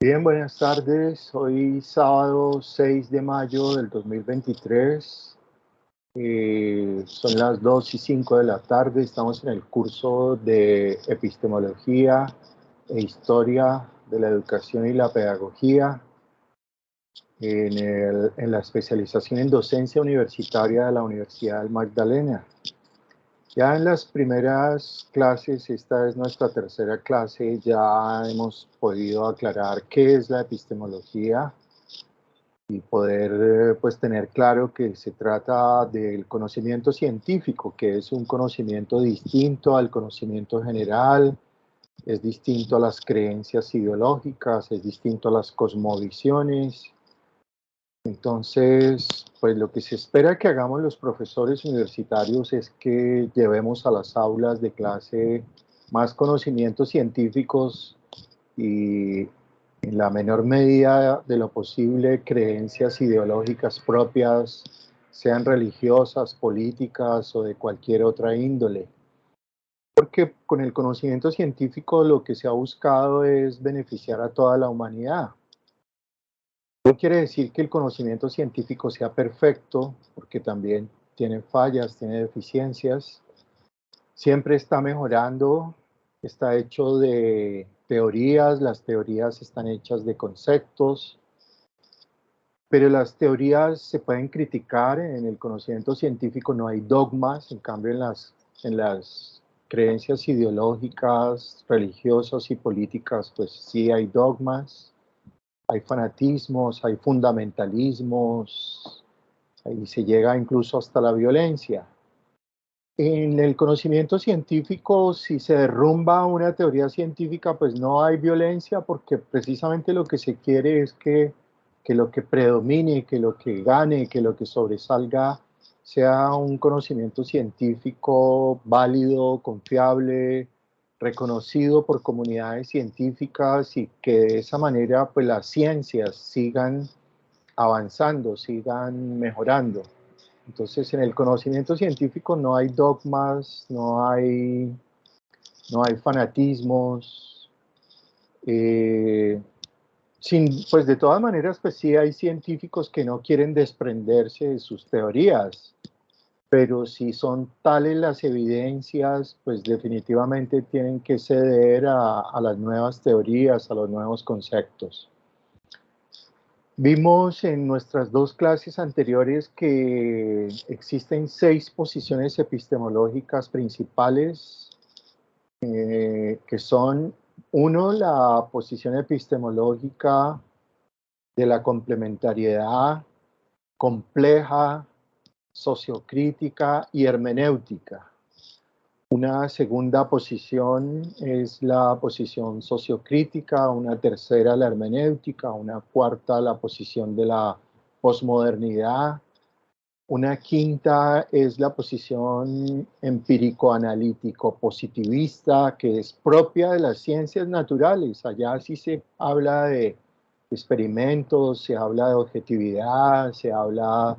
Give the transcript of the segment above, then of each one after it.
Bien, buenas tardes. Hoy sábado 6 de mayo del 2023. Son las 2:05 de la tarde. Estamos en el curso de Epistemología e Historia de la Educación y la Pedagogía en la especialización en docencia universitaria de la Universidad del Magdalena. Ya en las primeras clases, esta es nuestra tercera clase, ya hemos podido aclarar qué es la epistemología y poder pues tener claro que se trata del conocimiento científico, que es un conocimiento distinto al conocimiento general, es distinto a las creencias ideológicas, es distinto a las cosmovisiones. Entonces, pues lo que se espera que hagamos los profesores universitarios es que llevemos a las aulas de clase más conocimientos científicos y en la menor medida de lo posible creencias ideológicas propias, sean religiosas, políticas o de cualquier otra índole. Porque con el conocimiento científico lo que se ha buscado es beneficiar a toda la humanidad. No quiere decir que el conocimiento científico sea perfecto, porque también tiene fallas, tiene deficiencias. Siempre está mejorando, está hecho de teorías, las teorías están hechas de conceptos, pero las teorías se pueden criticar. En el conocimiento científico no hay dogmas, en cambio en las creencias ideológicas, religiosas y políticas, pues sí hay dogmas. Hay fanatismos, hay fundamentalismos, ahí se llega incluso hasta la violencia. En el conocimiento científico, si se derrumba una teoría científica, pues no hay violencia, porque precisamente lo que se quiere es que lo que predomine, que lo que gane, que lo que sobresalga sea un conocimiento científico válido, confiable, reconocido por comunidades científicas, y que de esa manera pues las ciencias sigan avanzando, sigan mejorando. Entonces, en el conocimiento científico no hay dogmas, no hay fanatismos. Pues de todas maneras, pues sí hay científicos que no quieren desprenderse de sus teorías, pero si son tales las evidencias, pues definitivamente tienen que ceder a las nuevas teorías, a los nuevos conceptos. Vimos en nuestras dos clases anteriores que existen 6 posiciones epistemológicas principales, que son, uno, la posición epistemológica de la complementariedad compleja, sociocrítica y hermenéutica. Una segunda posición es la posición sociocrítica, una tercera la hermenéutica, una cuarta la posición de la posmodernidad, una quinta es la posición empírico-analítico-positivista, que es propia de las ciencias naturales. Allá sí se habla de experimentos, se habla de objetividad, se habla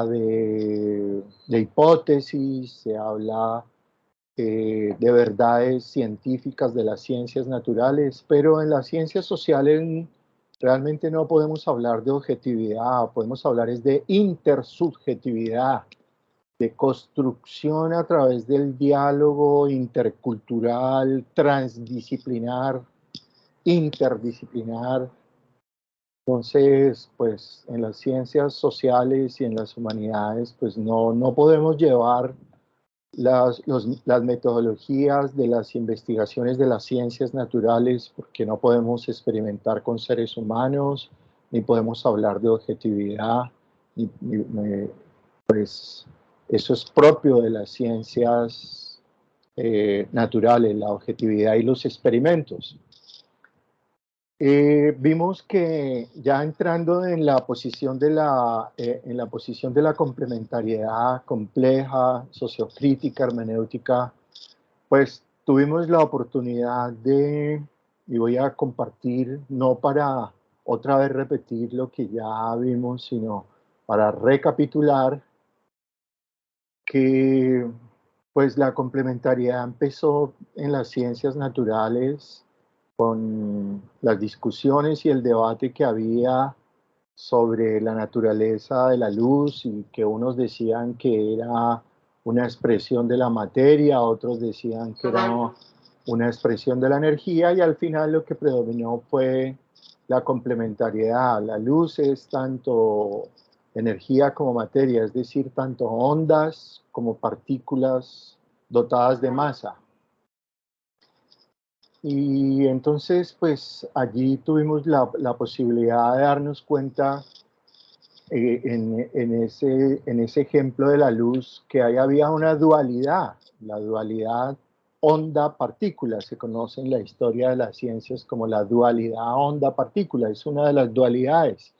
de hipótesis, se habla de verdades científicas de las ciencias naturales, pero en las ciencias sociales realmente no podemos hablar de objetividad, podemos hablar es de intersubjetividad, de construcción a través del diálogo intercultural, transdisciplinar, interdisciplinar. Entonces, pues en las ciencias sociales y en las humanidades, pues no podemos llevar las metodologías de las investigaciones de las ciencias naturales, porque no podemos experimentar con seres humanos, ni podemos hablar de objetividad, pues eso es propio de las ciencias naturales, la objetividad y los experimentos. Vimos que ya entrando en la posición de la complementariedad compleja, sociocrítica, hermenéutica, pues tuvimos la oportunidad y voy a compartir, no para otra vez repetir lo que ya vimos, sino para recapitular que pues la complementariedad empezó en las ciencias naturales con las discusiones y el debate que había sobre la naturaleza de la luz, y que unos decían que era una expresión de la materia, otros decían que era una expresión de la energía, y al final lo que predominó fue la complementariedad. La luz es tanto energía como materia, es decir, tanto ondas como partículas dotadas de masa. Y entonces, pues allí tuvimos la posibilidad de darnos cuenta en ese ejemplo de la luz que ahí había una dualidad, la dualidad onda-partícula. Se conoce en la historia de las ciencias como la dualidad onda-partícula, es una de las dualidades,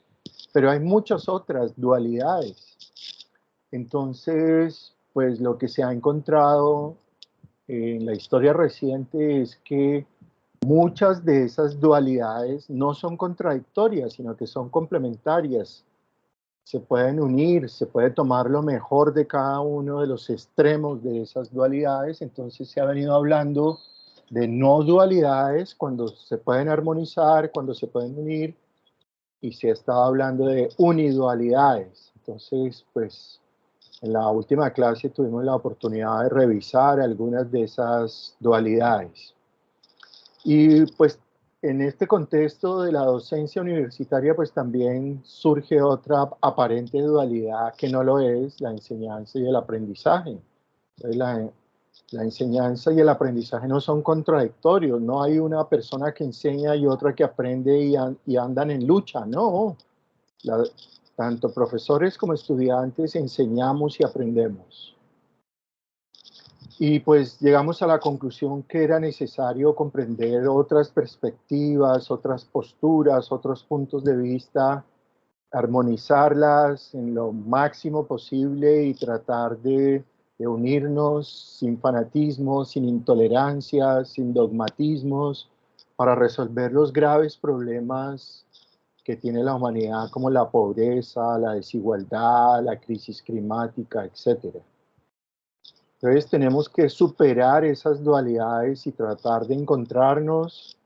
pero hay muchas otras dualidades. Entonces, pues lo que se ha encontrado en la historia reciente es que muchas de esas dualidades no son contradictorias, sino que son complementarias. Se pueden unir, se puede tomar lo mejor de cada uno de los extremos de esas dualidades. Entonces se ha venido hablando de no dualidades, cuando se pueden armonizar, cuando se pueden unir, y se ha estado hablando de unidualidades. Entonces, pues en la última clase tuvimos la oportunidad de revisar algunas de esas dualidades. Y pues en este contexto de la docencia universitaria, pues también surge otra aparente dualidad que no lo es, la enseñanza y el aprendizaje. Entonces, la enseñanza y el aprendizaje no son contradictorios, no hay una persona que enseña y otra que aprende y andan en lucha, no. La, tanto profesores como estudiantes enseñamos y aprendemos. Y pues llegamos a la conclusión que era necesario comprender otras perspectivas, otras posturas, otros puntos de vista, armonizarlas en lo máximo posible y tratar de unirnos sin fanatismo, sin intolerancia, sin dogmatismos, para resolver los graves problemas que tiene la humanidad, como la pobreza, la desigualdad, la crisis climática, etcétera. Entonces tenemos que superar esas dualidades y tratar de encontrarnos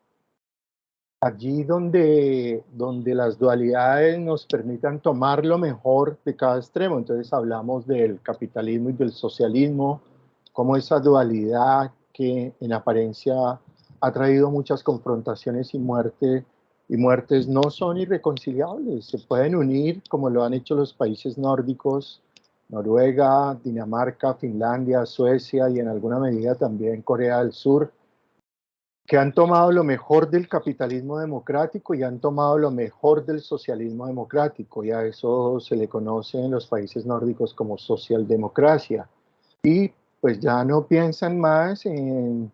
allí donde las dualidades nos permitan tomar lo mejor de cada extremo. Entonces hablamos del capitalismo y del socialismo, como esa dualidad que en apariencia ha traído muchas confrontaciones y muertes no son irreconciliables. Se pueden unir como lo han hecho los países nórdicos, Noruega, Dinamarca, Finlandia, Suecia y en alguna medida también Corea del Sur, que han tomado lo mejor del capitalismo democrático y han tomado lo mejor del socialismo democrático, y a eso se le conoce en los países nórdicos como socialdemocracia. Y pues ya no piensan más en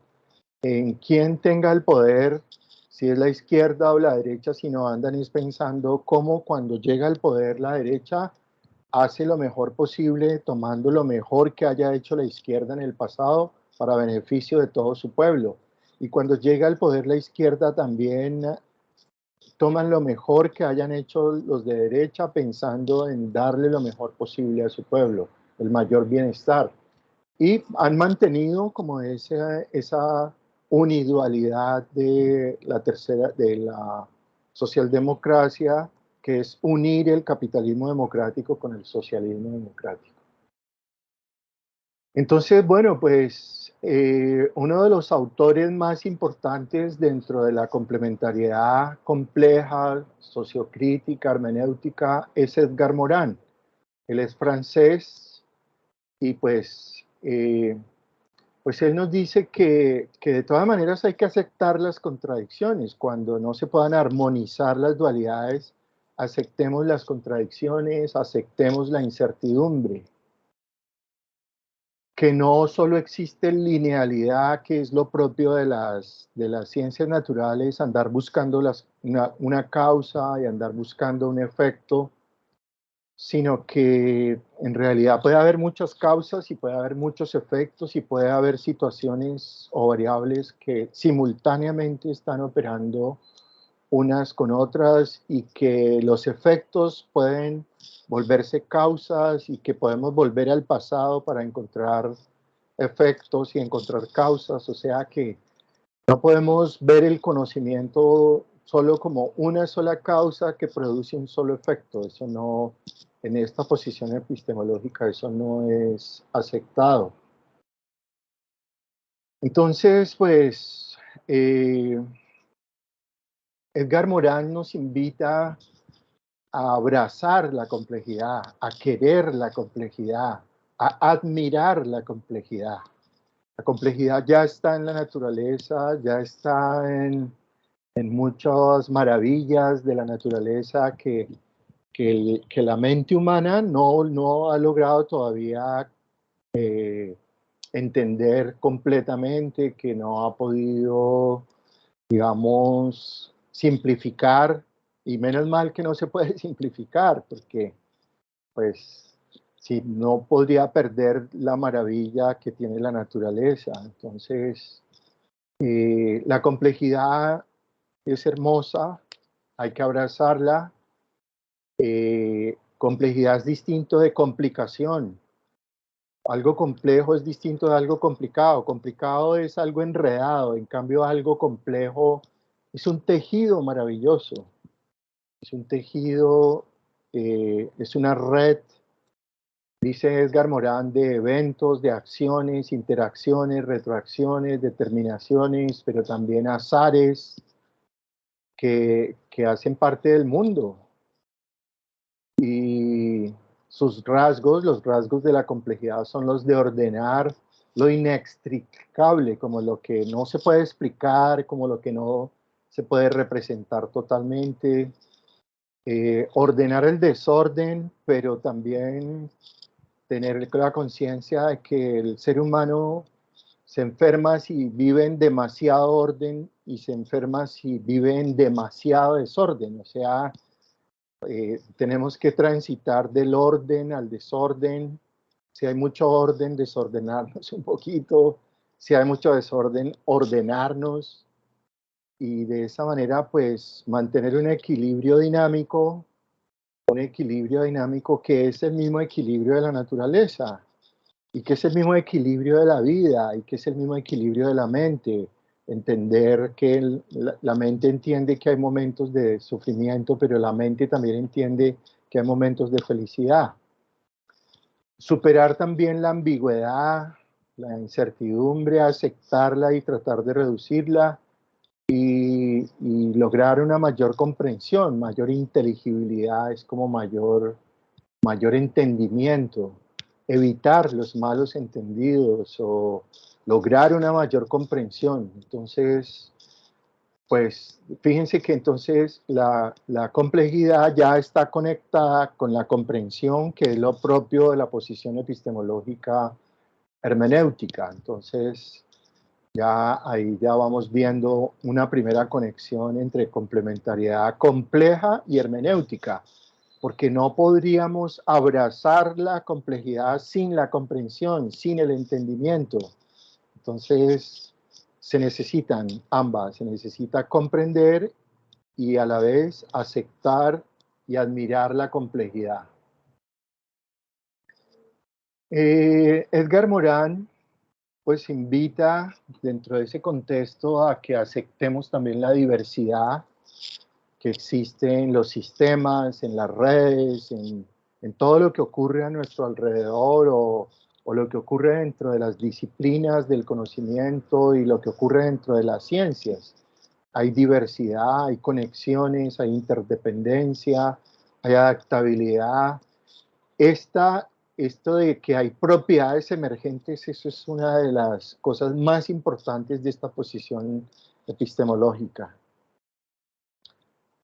quién tenga el poder, si es la izquierda o la derecha, sino andan es pensando cómo cuando llega al poder la derecha hace lo mejor posible, tomando lo mejor que haya hecho la izquierda en el pasado para beneficio de todo su pueblo. Y cuando llega al poder la izquierda también toman lo mejor que hayan hecho los de derecha, pensando en darle lo mejor posible a su pueblo, el mayor bienestar. Y han mantenido como esa unidualidad de la socialdemocracia, que es unir el capitalismo democrático con el socialismo democrático. Entonces, bueno, pues uno de los autores más importantes dentro de la complementariedad compleja, sociocrítica, hermenéutica, es Edgar Morin. Él es francés y pues él nos dice que de todas maneras hay que aceptar las contradicciones. Cuando no se puedan armonizar las dualidades, aceptemos las contradicciones, aceptemos la incertidumbre. Que no solo existe linealidad, que es lo propio de las ciencias naturales, andar buscando una causa y andar buscando un efecto, sino que en realidad puede haber muchas causas y puede haber muchos efectos y puede haber situaciones o variables que simultáneamente están operando unas con otras, y que los efectos pueden volverse causas y que podemos volver al pasado para encontrar efectos y encontrar causas. O sea que No podemos ver el conocimiento solo como una sola causa que produce un solo efecto. Eso no, en esta posición epistemológica, eso no es aceptado. Entonces, pues, Edgar Morin nos invita a abrazar la complejidad, a querer la complejidad, a admirar la complejidad. La complejidad ya está en la naturaleza, ya está en muchas maravillas de la naturaleza que la mente humana no ha logrado todavía eh, entender completamente, que no ha podido, digamos, simplificar, y menos mal que no se puede simplificar, porque pues si no podría perder la maravilla que tiene la naturaleza. Entonces, la complejidad es hermosa, hay que abrazarla. Complejidad es distinto de complicación. Algo complejo es distinto de algo complicado. Complicado es algo enredado, en cambio algo complejo es un tejido maravilloso. Es un tejido, es una red, dice Edgar Morin, de eventos, de acciones, interacciones, retroacciones, determinaciones, pero también azares que hacen parte del mundo. Y sus rasgos, los rasgos de la complejidad, son los de ordenar lo inextricable, como lo que no se puede explicar, como lo que no se puede representar totalmente, ordenar el desorden, pero también tener la conciencia de que el ser humano se enferma si vive en demasiado orden y se enferma si vive en demasiado desorden. O sea, tenemos que transitar del orden al desorden. Si hay mucho orden, desordenarnos un poquito. Si hay mucho desorden, ordenarnos. Y de esa manera, pues, mantener un equilibrio dinámico que es el mismo equilibrio de la naturaleza, y que es el mismo equilibrio de la vida, y que es el mismo equilibrio de la mente. Entender que la mente entiende que hay momentos de sufrimiento, pero la mente también entiende que hay momentos de felicidad. Superar también la ambigüedad, la incertidumbre, aceptarla y tratar de reducirla, y lograr una mayor comprensión, mayor inteligibilidad, es como mayor entendimiento, evitar los malos entendidos o lograr una mayor comprensión. Entonces, pues fíjense que entonces la complejidad ya está conectada con la comprensión, que es lo propio de la posición epistemológica hermenéutica. Entonces, ya ahí ya vamos viendo una primera conexión entre complementariedad compleja y hermenéutica, porque no podríamos abrazar la complejidad sin la comprensión, sin el entendimiento. Entonces, se necesitan ambas, se necesita comprender y a la vez aceptar y admirar la complejidad. Edgar Morin pues invita dentro de ese contexto a que aceptemos también la diversidad que existe en los sistemas, en las redes, en todo lo que ocurre a nuestro alrededor, o lo que ocurre dentro de las disciplinas del conocimiento y lo que ocurre dentro de las ciencias. Hay diversidad, hay conexiones, hay interdependencia, hay adaptabilidad. Esto de que hay propiedades emergentes, eso es una de las cosas más importantes de esta posición epistemológica.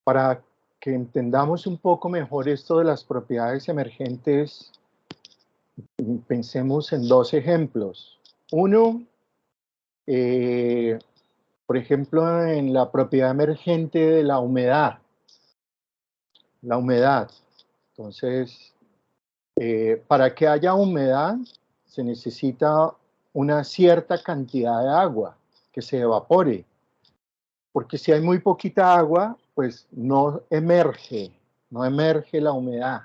Para que entendamos un poco mejor esto de las propiedades emergentes, pensemos en dos ejemplos. Uno, por ejemplo, en la propiedad emergente de la humedad. La humedad. Entonces, para que haya humedad, se necesita una cierta cantidad de agua que se evapore. Porque si hay muy poquita agua, pues no emerge la humedad.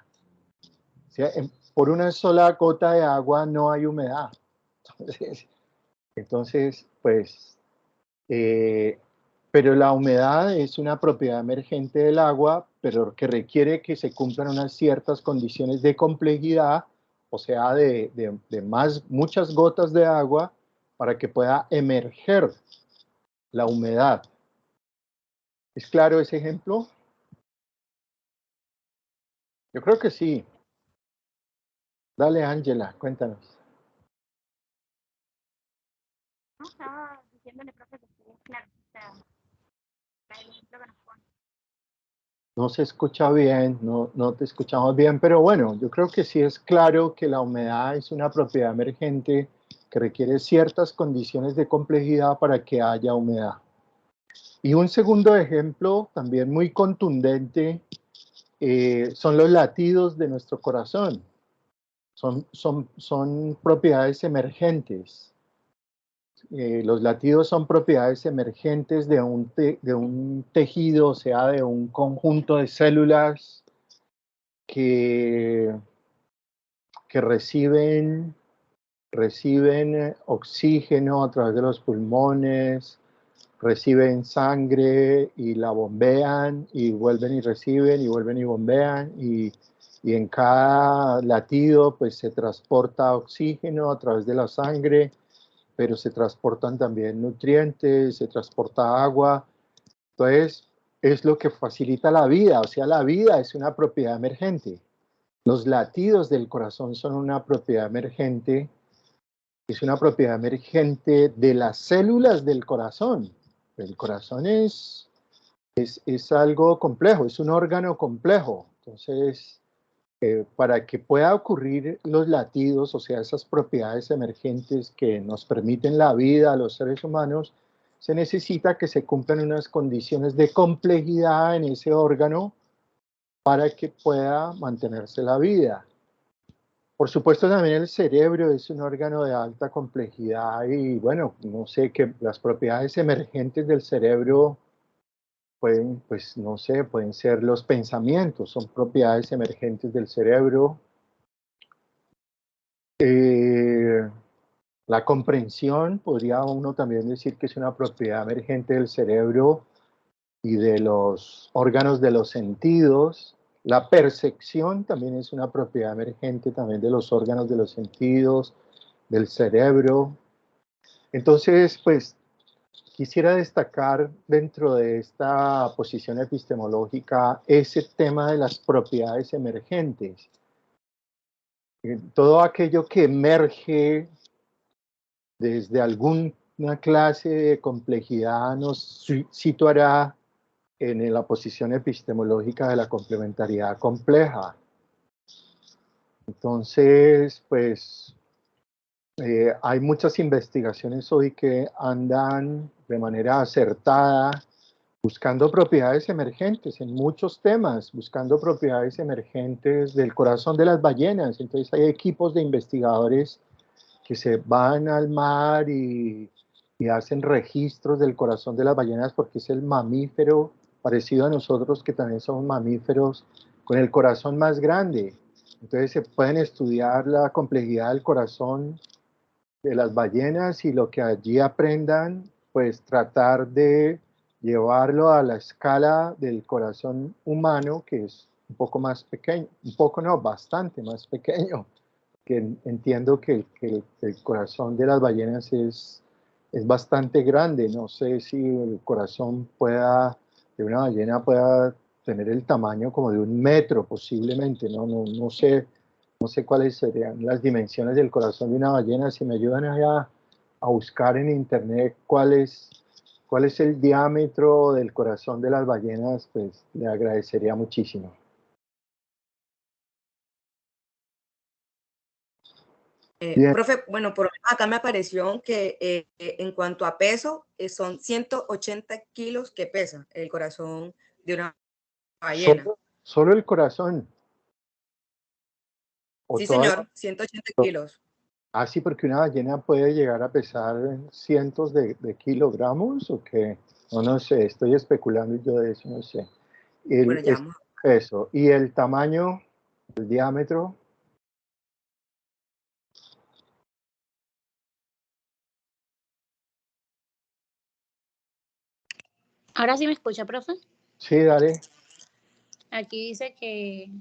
O sea, por una sola gota de agua no hay humedad. Entonces, pues Eh, pero la humedad es una propiedad emergente del agua, pero que requiere que se cumplan unas ciertas condiciones de complejidad, o sea, muchas gotas de agua para que pueda emerger la humedad. ¿Es claro ese ejemplo? Yo creo que sí. Dale, Ángela, cuéntanos. No, estaba diciéndole, profe, que sí, claro, o sea, el ejemplo que nos pone. No se escucha bien, no te escuchamos bien, pero bueno, yo creo que sí es claro que la humedad es una propiedad emergente que requiere ciertas condiciones de complejidad para que haya humedad. Y un segundo ejemplo, también muy contundente, son los latidos de nuestro corazón. Son propiedades emergentes. Los latidos son propiedades emergentes de un tejido, o sea, de un conjunto de células que, que reciben oxígeno a través de los pulmones, reciben sangre y la bombean y vuelven y reciben y vuelven y bombean y en cada latido pues se transporta oxígeno a través de la sangre, pero se transportan también nutrientes, se transporta agua. Entonces es lo que facilita la vida, o sea, la vida es una propiedad emergente. Los latidos del corazón son una propiedad emergente, es una propiedad emergente de las células del corazón. El corazón es algo complejo, es un órgano complejo. Entonces, para que pueda ocurrir los latidos, o sea, esas propiedades emergentes que nos permiten la vida a los seres humanos, se necesita que se cumplan unas condiciones de complejidad en ese órgano para que pueda mantenerse la vida. Por supuesto, también el cerebro es un órgano de alta complejidad y bueno, no sé, que las propiedades emergentes del cerebro pueden, pues no sé, pueden ser los pensamientos, son propiedades emergentes del cerebro. Eh, la comprensión, podría uno también decir que es una propiedad emergente del cerebro y de los órganos de los sentidos. La percepción también es una propiedad emergente también de los órganos de los sentidos, del cerebro. Entonces, pues quisiera destacar dentro de esta posición epistemológica ese tema de las propiedades emergentes. Todo aquello que emerge desde alguna clase de complejidad nos situará en la posición epistemológica de la complementariedad compleja. Entonces, pues hay muchas investigaciones hoy que andan de manera acertada buscando propiedades emergentes en muchos temas, buscando propiedades emergentes del corazón de las ballenas. Entonces hay equipos de investigadores que se van al mar y hacen registros del corazón de las ballenas porque es el mamífero parecido a nosotros que también somos mamíferos con el corazón más grande. Entonces se pueden estudiar la complejidad del corazón de las ballenas y lo que allí aprendan, pues tratar de llevarlo a la escala del corazón humano, que es un poco más pequeño, un poco no, bastante más pequeño, que entiendo que el corazón de las ballenas es bastante grande. No sé si el corazón de una ballena pueda tener el tamaño como de 1 metro posiblemente, no sé, no sé cuáles serían las dimensiones del corazón de una ballena. Si me ayudan a buscar en internet cuál es el diámetro del corazón de las ballenas, pues le agradecería muchísimo. Bien, Profe, bueno, por acá me apareció que en cuanto a peso, son 180 kilos que pesa el corazón de una ballena. solo el corazón. O Sí, toda señor, 180 kilos. sí, porque una ballena puede llegar a pesar cientos de kilogramos o que, no sé, estoy especulando yo de eso, no sé. Bueno, ya Es vamos. peso. Y el tamaño, el diámetro, Ahora sí me escucha, profe. Sí, dale. Aquí dice que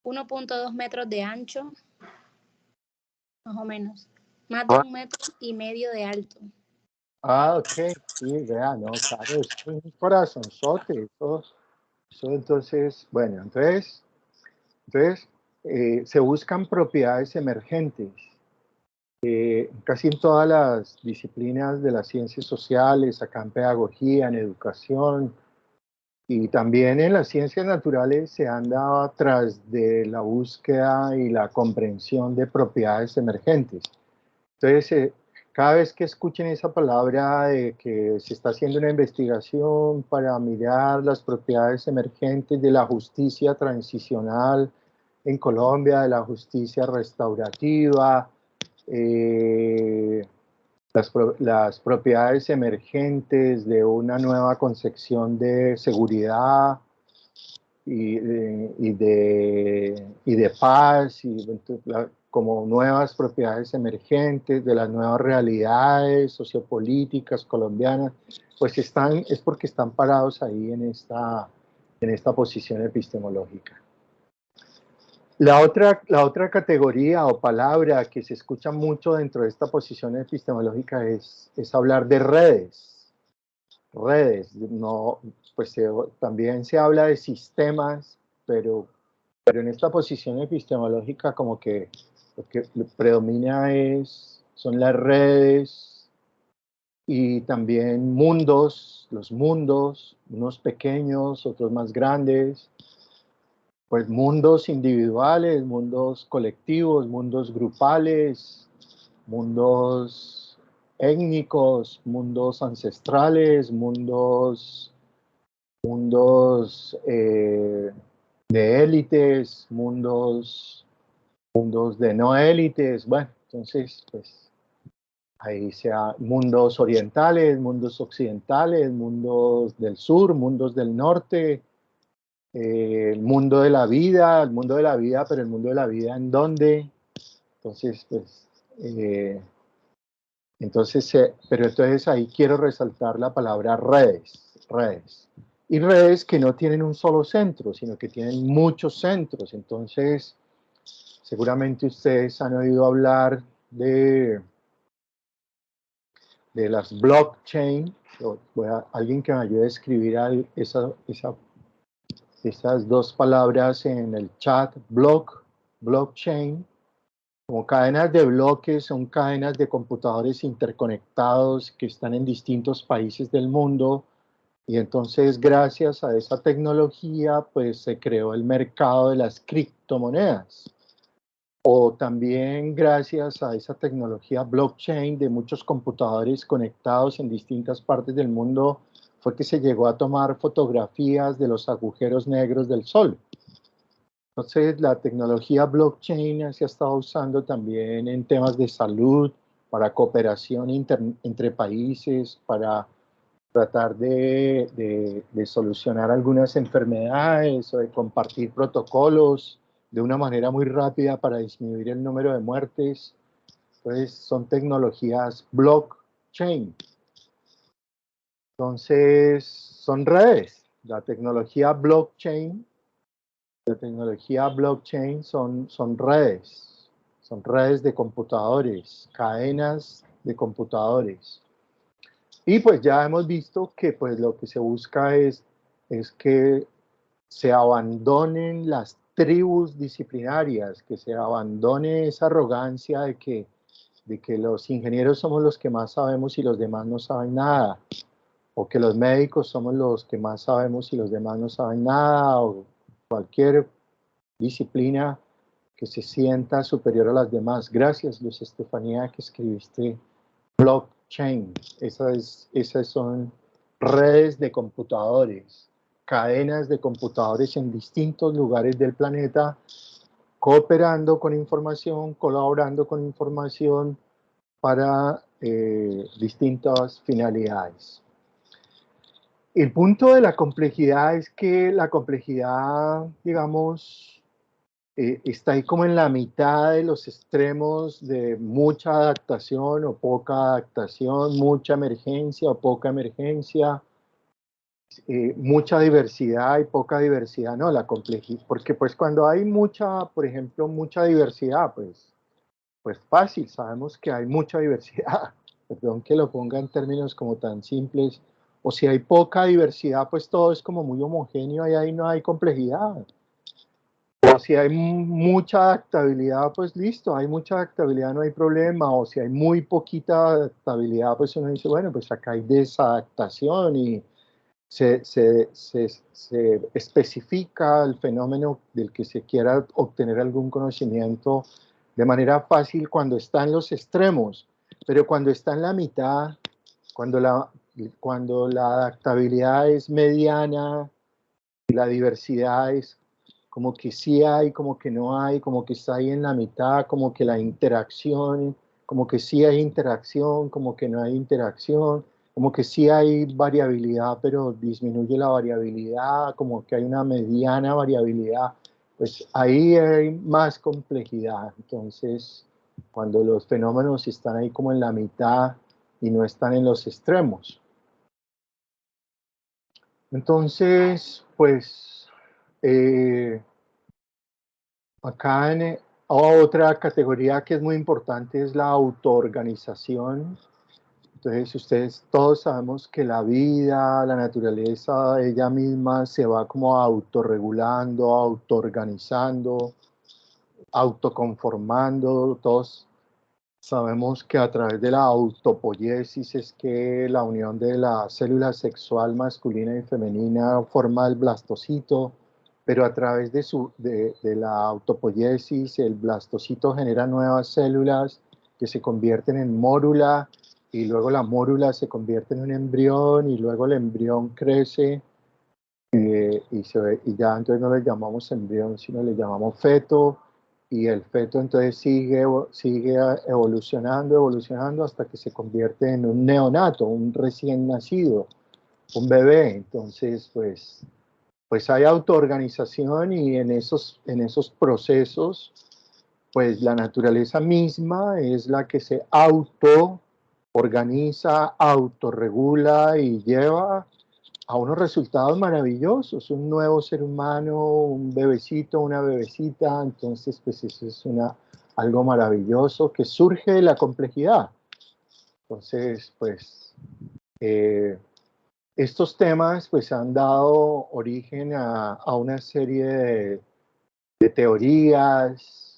1.2 metros de ancho, más o menos. Más de 1,5 metros de alto. Ah, ok, sí, vea, no, claro, eso es un corazonzote, eso entonces, bueno, entonces se buscan propiedades emergentes. Casi en todas las disciplinas de las ciencias sociales, acá en pedagogía, en educación, y también en las ciencias naturales se anda tras de la búsqueda y la comprensión de propiedades emergentes. Entonces, cada vez que escuchen esa palabra de que se está haciendo una investigación para mirar las propiedades emergentes de la justicia transicional en Colombia, de la justicia restaurativa, eh, las propiedades emergentes de una nueva concepción de seguridad y de paz, como nuevas propiedades emergentes de las nuevas realidades sociopolíticas colombianas, pues es porque están parados ahí en esta posición epistemológica. La otra categoría o palabra que se escucha mucho dentro de esta posición epistemológica es hablar de redes. Redes, no, pues también se habla de sistemas, pero en esta posición epistemológica como que lo que predomina son las redes y también mundos, los mundos, unos pequeños, otros más grandes, pues mundos individuales, mundos colectivos, mundos grupales, mundos étnicos, mundos ancestrales, mundos de élites, mundos de no élites, bueno, entonces, pues, ahí sea mundos orientales, mundos occidentales, mundos del sur, mundos del norte, el mundo de la vida, pero el mundo de la vida ¿en dónde? Entonces, pues, pero entonces ahí quiero resaltar la palabra redes. Y redes que no tienen un solo centro, sino que tienen muchos centros. Entonces, seguramente ustedes han oído hablar de las blockchain. Alguien que me ayude a escribir esas dos palabras en el chat, blockchain. Como cadenas de bloques, son cadenas de computadores interconectados que están en distintos países del mundo, y entonces gracias a esa tecnología pues se creó el mercado de las criptomonedas, o también gracias a esa tecnología blockchain de muchos computadores conectados en distintas partes del mundo fue que se llegó a tomar fotografías de los agujeros negros del Sol. Entonces, la tecnología blockchain se ha estado usando también en temas de salud, para cooperación entre países, para tratar de solucionar algunas enfermedades o de compartir protocolos de una manera muy rápida para disminuir el número de muertes. Entonces, son tecnologías blockchain. Entonces, son redes. La tecnología blockchain son redes de computadores, cadenas de computadores. Y pues ya hemos visto que pues lo que se busca es que se abandonen las tribus disciplinarias, que se abandone esa arrogancia de que los ingenieros somos los que más sabemos y los demás no saben nada, o que los médicos somos los que más sabemos y los demás no saben nada, o cualquier disciplina que se sienta superior a las demás. Gracias, Luz Estefanía, que escribiste blockchain. Esas son redes de computadores, cadenas de computadores en distintos lugares del planeta, cooperando con información, colaborando con información para distintas finalidades. El punto de la complejidad es que la complejidad, digamos, está ahí como en la mitad de los extremos de mucha adaptación o poca adaptación, mucha emergencia o poca emergencia, mucha diversidad y poca diversidad, no, la complejidad, porque pues cuando hay mucha, por ejemplo, mucha diversidad, pues fácil, sabemos que hay mucha diversidad, perdón que lo ponga en términos como tan simples, o si hay poca diversidad, pues todo es como muy homogéneo y ahí no hay complejidad. O si hay mucha adaptabilidad, pues listo, hay mucha adaptabilidad, no hay problema. O si hay muy poquita adaptabilidad, pues uno dice, bueno, pues acá hay desadaptación y se especifica el fenómeno del que se quiera obtener algún conocimiento de manera fácil cuando está en los extremos, pero cuando está en la mitad, cuando la adaptabilidad es mediana y la diversidad es como que sí hay, como que no hay, como que está ahí en la mitad, como que la interacción, como que sí hay interacción, como que no hay interacción, como que sí hay variabilidad, pero disminuye la variabilidad, como que hay una mediana variabilidad, pues ahí hay más complejidad. Entonces, cuando los fenómenos están ahí como en la mitad y no están en los extremos. Entonces, pues, acá otra categoría que es muy importante es la autoorganización. Entonces, ustedes todos sabemos que la vida, la naturaleza, ella misma se va como autorregulando, autoorganizando, autoconformando. Todos sabemos que a través de la autopoiesis es que la unión de la célula sexual masculina y femenina forma el blastocito, pero a través de la autopoiesis el blastocito genera nuevas células que se convierten en mórula y luego la mórula se convierte en un embrión y luego el embrión crece y ya entonces no le llamamos embrión sino le llamamos feto. Y el feto entonces sigue evolucionando hasta que se convierte en un neonato, un recién nacido, un bebé. Entonces, pues hay autoorganización y en esos procesos, pues la naturaleza misma es la que se autoorganiza, autorregula y lleva a unos resultados maravillosos, un nuevo ser humano, un bebecito, una bebecita. Entonces pues eso es algo maravilloso que surge de la complejidad. Entonces pues estos temas pues han dado origen a una serie de teorías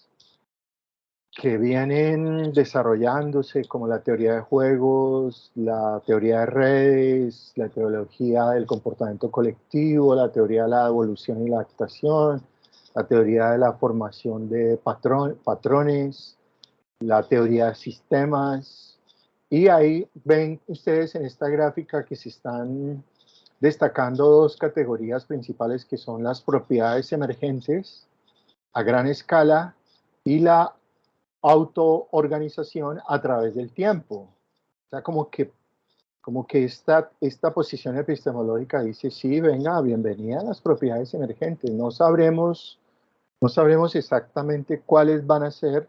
que vienen desarrollándose, como la teoría de juegos, la teoría de redes, la teología del comportamiento colectivo, la teoría de la evolución y la adaptación, la teoría de la formación de patrones, la teoría de sistemas. Y ahí ven ustedes en esta gráfica que se están destacando dos categorías principales que son las propiedades emergentes a gran escala y la autoorganización a través del tiempo. O sea, como que esta posición epistemológica dice, sí, venga, bienvenida a las propiedades emergentes. No sabremos exactamente cuáles van a ser,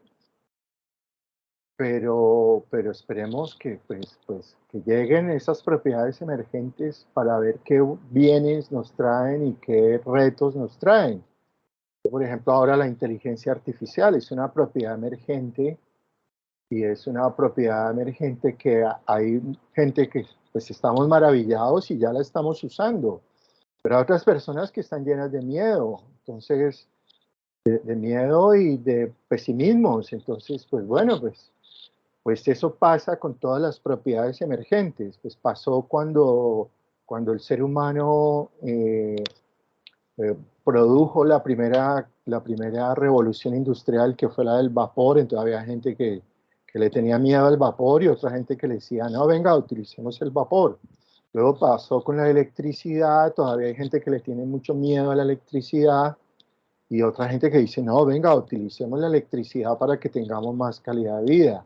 pero esperemos que, que lleguen esas propiedades emergentes para ver qué bienes nos traen y qué retos nos traen. Por ejemplo, ahora la inteligencia artificial es una propiedad emergente y es una propiedad emergente que hay gente que pues estamos maravillados y ya la estamos usando, pero hay otras personas que están llenas de miedo, entonces, de miedo y de pesimismos. Entonces, pues bueno, pues eso pasa con todas las propiedades emergentes. Pues pasó cuando el ser humano produjo la primera revolución industrial, que fue la del vapor. Entonces había gente que le tenía miedo al vapor y otra gente que le decía, no, venga, utilicemos el vapor. Luego pasó con la electricidad, todavía hay gente que le tiene mucho miedo a la electricidad y otra gente que dice, no, venga, utilicemos la electricidad para que tengamos más calidad de vida.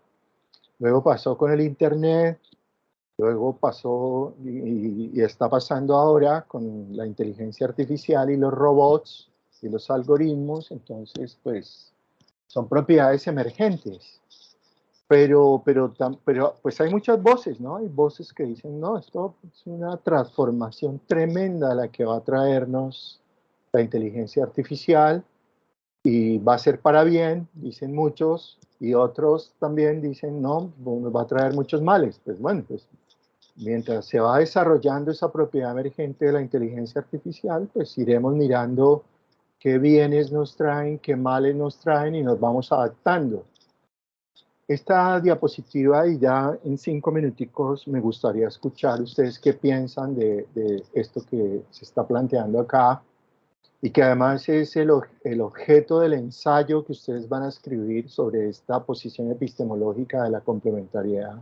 Luego pasó con el internet, luego pasó y está pasando ahora con la inteligencia artificial y los robots y los algoritmos. Entonces, pues son propiedades emergentes. pero pues hay muchas voces, ¿no? Hay voces que dicen, no, esto es una transformación tremenda la que va a traernos la inteligencia artificial y va a ser para bien, dicen muchos, y otros también dicen, no, nos va a traer muchos males. Pues bueno, pues mientras se va desarrollando esa propiedad emergente de la inteligencia artificial, pues iremos mirando qué bienes nos traen, qué males nos traen y nos vamos adaptando. Esta diapositiva, y ya en 5 minuticos me gustaría escuchar ustedes qué piensan de esto que se está planteando acá, y que además es el objeto del ensayo que ustedes van a escribir sobre esta posición epistemológica de la complementariedad.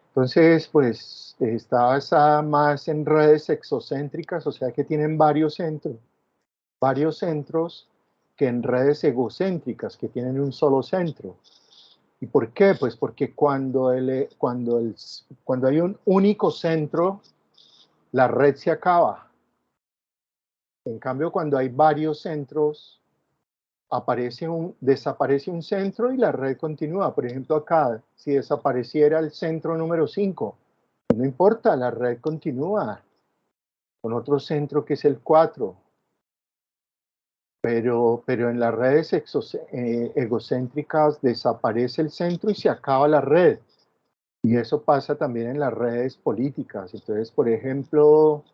Entonces, pues está basada más en redes exocéntricas, o sea que tienen varios centros que en redes egocéntricas, que tienen un solo centro. ¿Y por qué? Pues porque cuando hay un único centro, la red se acaba. En cambio, cuando hay varios centros, desaparece un centro y la red continúa. Por ejemplo, acá, si desapareciera el centro número 5, no importa, la red continúa con otro centro que es el 4. Pero en las redes egocéntricas desaparece el centro y se acaba la red. Y eso pasa también en las redes políticas. Entonces, por ejemplo,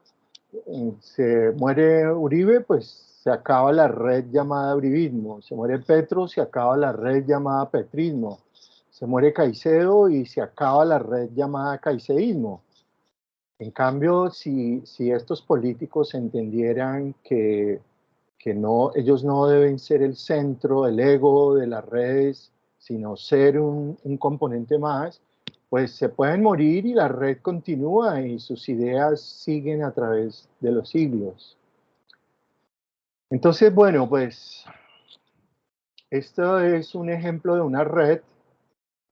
se muere Uribe, pues se acaba la red llamada uribismo. Se muere Petro, se acaba la red llamada petrismo. Se muere Caicedo y se acaba la red llamada caiceísmo. En cambio, si estos políticos entendieran que no, ellos no deben ser el centro, el ego de las redes, sino ser un componente más, pues se pueden morir y la red continúa y sus ideas siguen a través de los siglos. Entonces, bueno, pues esto es un ejemplo de una red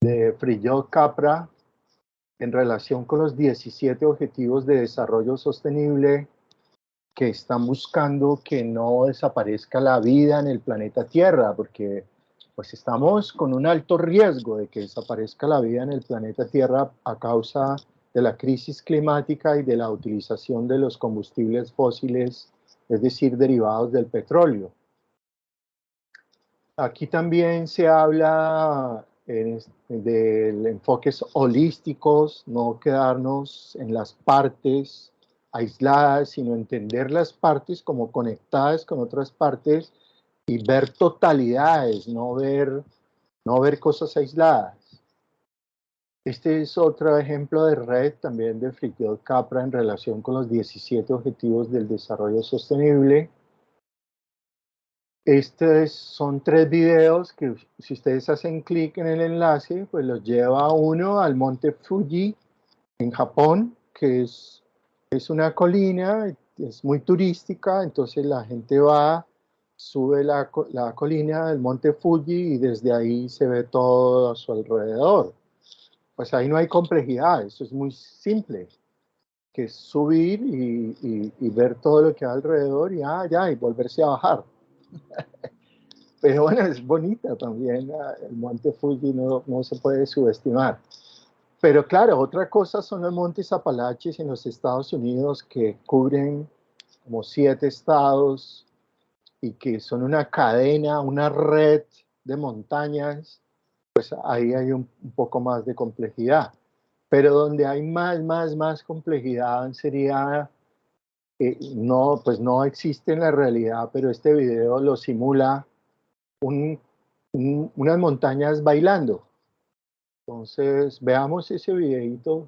de Fritjof Capra en relación con los 17 Objetivos de Desarrollo Sostenible que están buscando que no desaparezca la vida en el planeta Tierra, porque pues estamos con un alto riesgo de que desaparezca la vida en el planeta Tierra a causa de la crisis climática y de la utilización de los combustibles fósiles, es decir, derivados del petróleo. Aquí también se habla de enfoques holísticos, no quedarnos en las partes aisladas, sino entender las partes como conectadas con otras partes y ver totalidades, no ver cosas aisladas. Este es otro ejemplo de red también de Fritjof Capra en relación con los 17 Objetivos del Desarrollo Sostenible. Estos son 3 videos que si ustedes hacen clic en el enlace, pues los lleva uno al monte Fuji en Japón, que es una colina, es muy turística, entonces la gente va, sube la colina del monte Fuji y desde ahí se ve todo a su alrededor. Pues ahí no hay complejidad, eso es muy simple, que es subir y ver todo lo que hay alrededor y y volverse a bajar. Pero bueno, es bonita también, el monte Fuji no se puede subestimar. Pero claro, otra cosa son los montes Apalaches en los Estados Unidos que cubren como 7 estados y que son una cadena, una red de montañas, pues ahí hay un poco más de complejidad. Pero donde hay más complejidad sería, pues no existe en la realidad, pero este video lo simula unas montañas bailando. Entonces, veamos ese videito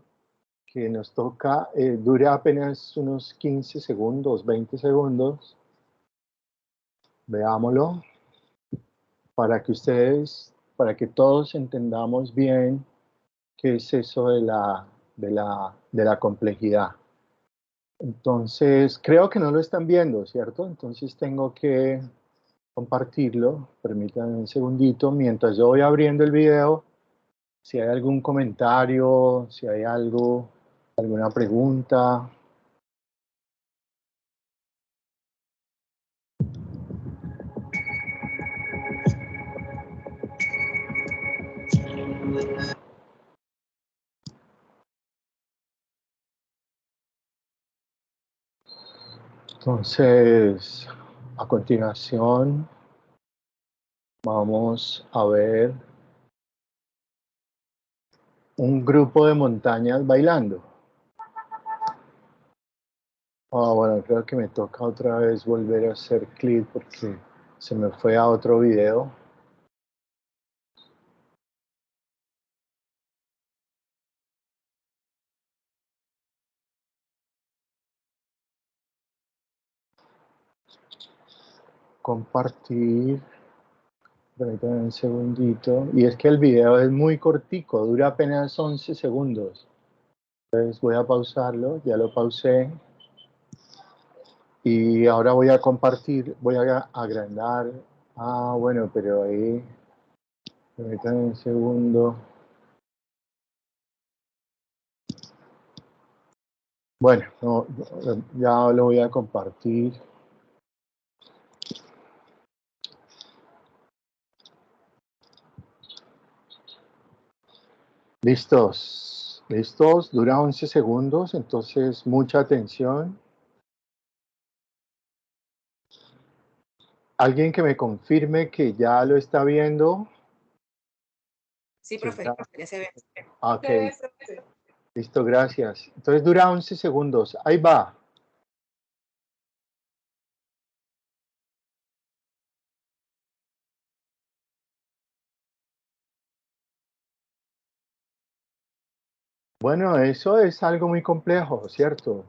que nos toca, dura apenas unos 15 segundos, 20 segundos. Veámoslo para que todos entendamos bien qué es eso de la complejidad. Entonces, creo que no lo están viendo, ¿cierto? Entonces tengo que compartirlo. Permítanme un segundito mientras yo voy abriendo el video. Si hay algún comentario, si hay alguna pregunta. Entonces, a continuación, vamos a ver un grupo de montañas bailando. Bueno, creo que me toca otra vez volver a hacer clic porque se me fue a otro video. Compartir. Permítanme un segundito. Y es que el video es muy cortico, dura apenas 11 segundos. Entonces voy a pausarlo, ya lo pausé. Y ahora voy a compartir, voy a agrandar. Bueno, pero ahí, permítanme un segundo. Bueno, no, ya lo voy a compartir. Listos, listos, dura 11 segundos, entonces mucha atención. ¿Alguien que me confirme que ya lo está viendo? Sí, profe, ya se ve. Ok, listo, gracias. Entonces dura 11 segundos, ahí va. Bueno, eso es algo muy complejo, ¿cierto?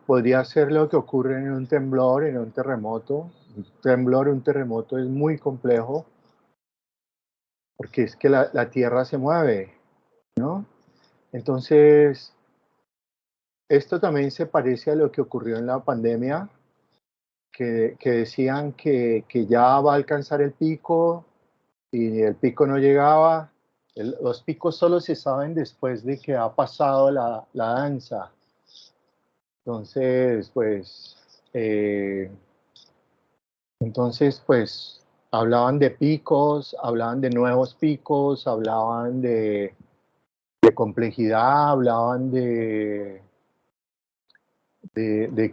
Podría ser lo que ocurre en un temblor, en un terremoto. Un temblor, un terremoto es muy complejo porque es que la tierra se mueve, ¿no? Entonces, esto también se parece a lo que ocurrió en la pandemia, que decían que ya va a alcanzar el pico y el pico no llegaba. Los picos solo se saben después de que ha pasado la danza. Entonces, pues, hablaban de picos, hablaban de nuevos picos, hablaban de complejidad, hablaban de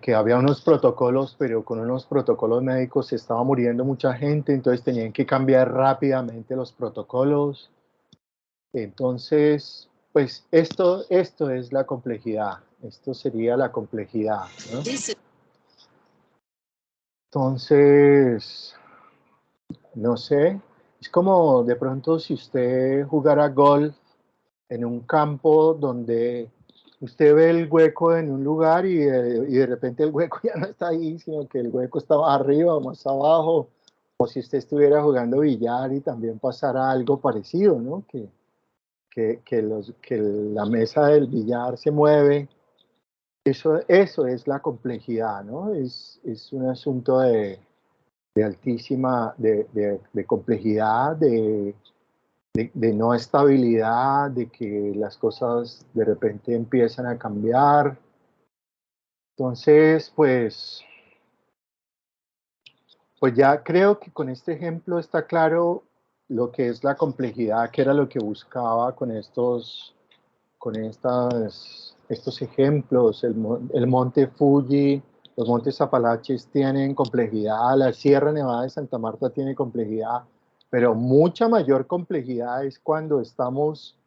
que había unos protocolos, pero con unos protocolos médicos se estaba muriendo mucha gente, entonces tenían que cambiar rápidamente los protocolos. Entonces, pues esto es la complejidad, esto sería la complejidad, ¿no? Entonces, no sé, es como de pronto si usted jugara golf en un campo donde usted ve el hueco en un lugar y de repente el hueco ya no está ahí, sino que el hueco estaba arriba o más abajo, o si usted estuviera jugando billar y también pasara algo parecido, ¿no? Que la mesa del billar se mueve. Eso es la complejidad, ¿no? Es un asunto de altísima, de complejidad, de no estabilidad, de que las cosas de repente empiezan a cambiar. Entonces, pues ya creo que con este ejemplo está claro lo que es la complejidad, que era lo que buscaba con estos ejemplos. El monte Fuji, los montes Apalaches tienen complejidad, la Sierra Nevada de Santa Marta tiene complejidad, pero mucha mayor complejidad es cuando estamos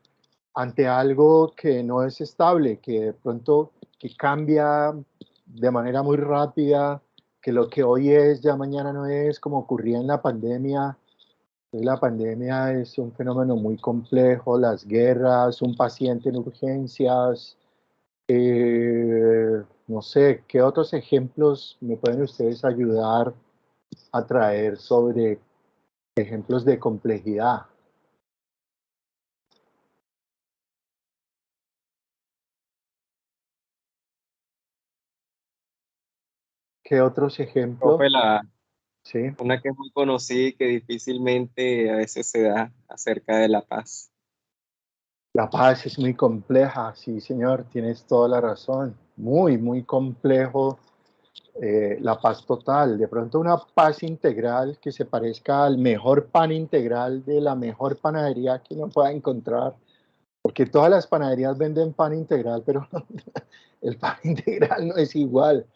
ante algo que no es estable, que de pronto que cambia de manera muy rápida, que lo que hoy es ya mañana no es, como ocurría en la pandemia. La pandemia es un fenómeno muy complejo, las guerras, un paciente en urgencias, no sé, ¿qué otros ejemplos me pueden ustedes ayudar a traer sobre ejemplos de complejidad? ¿Qué otros ejemplos? Profe, Sí, una que es muy conocida y que difícilmente a veces se da acerca de la paz. la paz es muy compleja, sí señor, tienes toda la razón, muy, muy complejo. La paz total, de pronto una paz integral que se parezca al mejor pan integral de la mejor panadería que uno pueda encontrar, Porque todas las panaderías venden pan integral, pero el pan integral no es igual.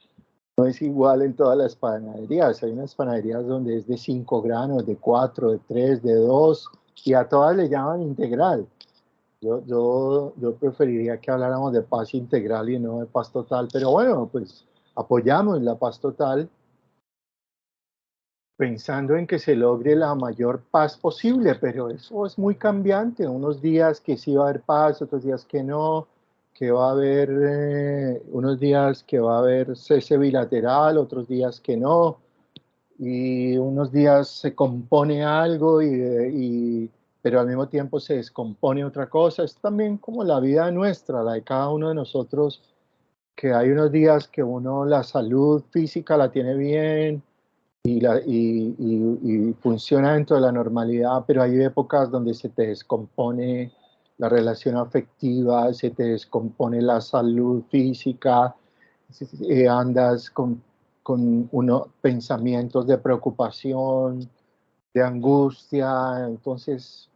No es igual en todas las panaderías. Hay unas panaderías donde es de 5 granos, de 4, de 3, de 2, y a todas le llaman integral. Yo preferiría que habláramos de paz integral y no de paz total, pero bueno, pues apoyamos la paz total pensando en que se logre la mayor paz posible, pero eso es muy cambiante. Unos días que sí va a haber paz, otros días que no, que va a haber unos días que va a haber cese bilateral, otros días que no, y unos días se compone algo, pero al mismo tiempo se descompone otra cosa. Es también como la vida nuestra, la de cada uno de nosotros, que hay unos días que uno la salud física la tiene bien, y funciona dentro de la normalidad, pero hay épocas donde se te descompone la relación afectiva, se te descompone la salud física, andas con unos pensamientos de preocupación, de angustia, entonces,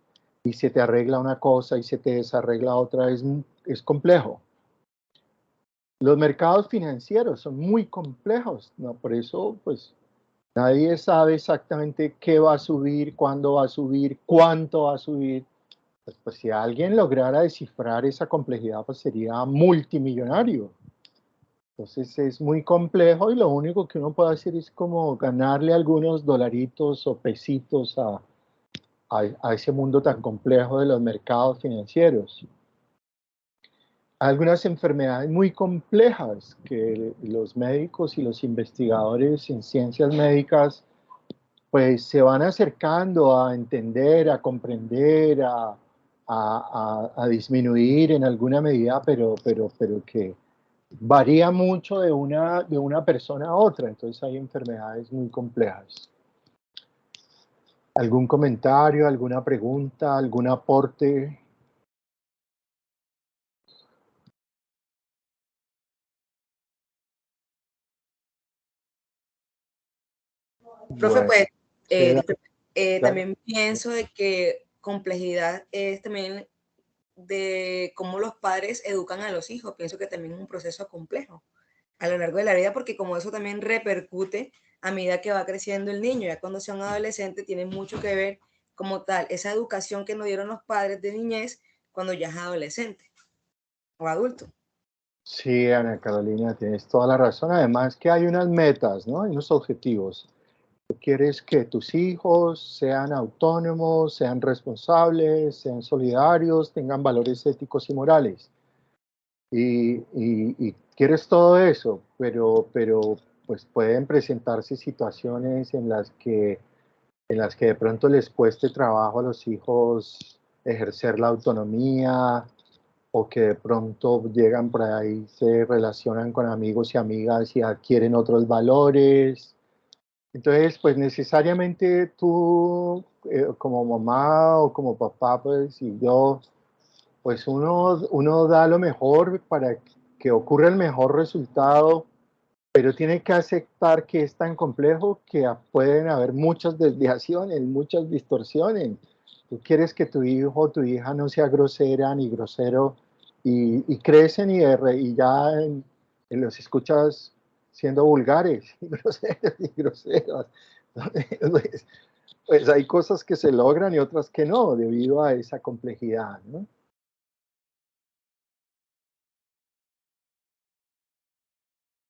y se te arregla una cosa y se te desarregla otra, es complejo. Los mercados financieros son muy complejos, ¿no? Por eso, pues, nadie sabe exactamente qué va a subir, cuándo va a subir, cuánto va a subir. Pues si alguien lograra descifrar esa complejidad, pues sería multimillonario. Entonces es muy complejo y lo único que uno puede hacer es como ganarle algunos dolaritos o pesitos a ese mundo tan complejo de los mercados financieros. Hay algunas enfermedades muy complejas que los médicos y los investigadores en ciencias médicas pues se van acercando a entender, a comprender, a disminuir en alguna medida, pero que varía mucho de una persona a otra. Entonces hay enfermedades muy complejas. ¿Algún comentario, alguna pregunta, algún aporte? Profe, Bueno, pues queda- también pienso de que complejidad es también de cómo los padres educan a los hijos. Pienso que también es un proceso complejo a lo largo de la vida, porque como eso también repercute a medida que va creciendo el niño, ya cuando sea un adolescente tiene mucho que ver como tal esa educación que nos dieron los padres de niñez cuando ya es adolescente o adulto. Sí, Ana Carolina, tienes toda la razón. Además que hay unas metas, ¿no? Hay unos objetivos. Tú quieres que tus hijos sean autónomos, sean responsables, sean solidarios, tengan valores éticos y morales. Y quieres todo eso, pero pues pueden presentarse situaciones en las que de pronto les cueste trabajo a los hijos ejercer la autonomía, o que de pronto llegan por ahí, se relacionan con amigos y amigas y adquieren otros valores. Entonces, pues necesariamente tú, como mamá o como papá, pues, y yo, pues uno da lo mejor para que ocurra el mejor resultado, pero tiene que aceptar que es tan complejo que pueden haber muchas desviaciones, muchas distorsiones. Tú quieres que tu hijo o tu hija no sea grosera ni grosero, y crecen y ya los escuchas siendo vulgares y groseros y groseros. Pues, pues hay cosas que se logran y otras que no, debido a esa complejidad, ¿no?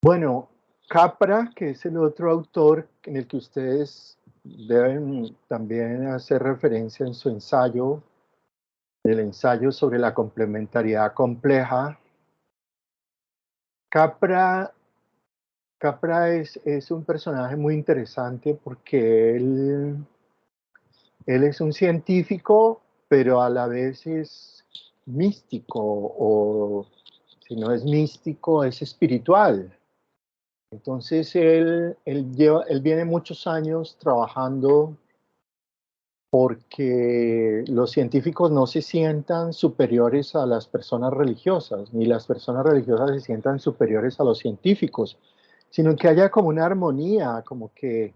Bueno, Capra, que es el otro autor en el que ustedes deben también hacer referencia en su ensayo, el ensayo sobre la complementariedad compleja. Capra es un personaje muy interesante porque él es un científico, pero a la vez es místico, o si no es místico, es espiritual. Entonces él viene muchos años trabajando porque los científicos no se sientan superiores a las personas religiosas, ni las personas religiosas se sientan superiores a los científicos, sino que haya como una armonía, como que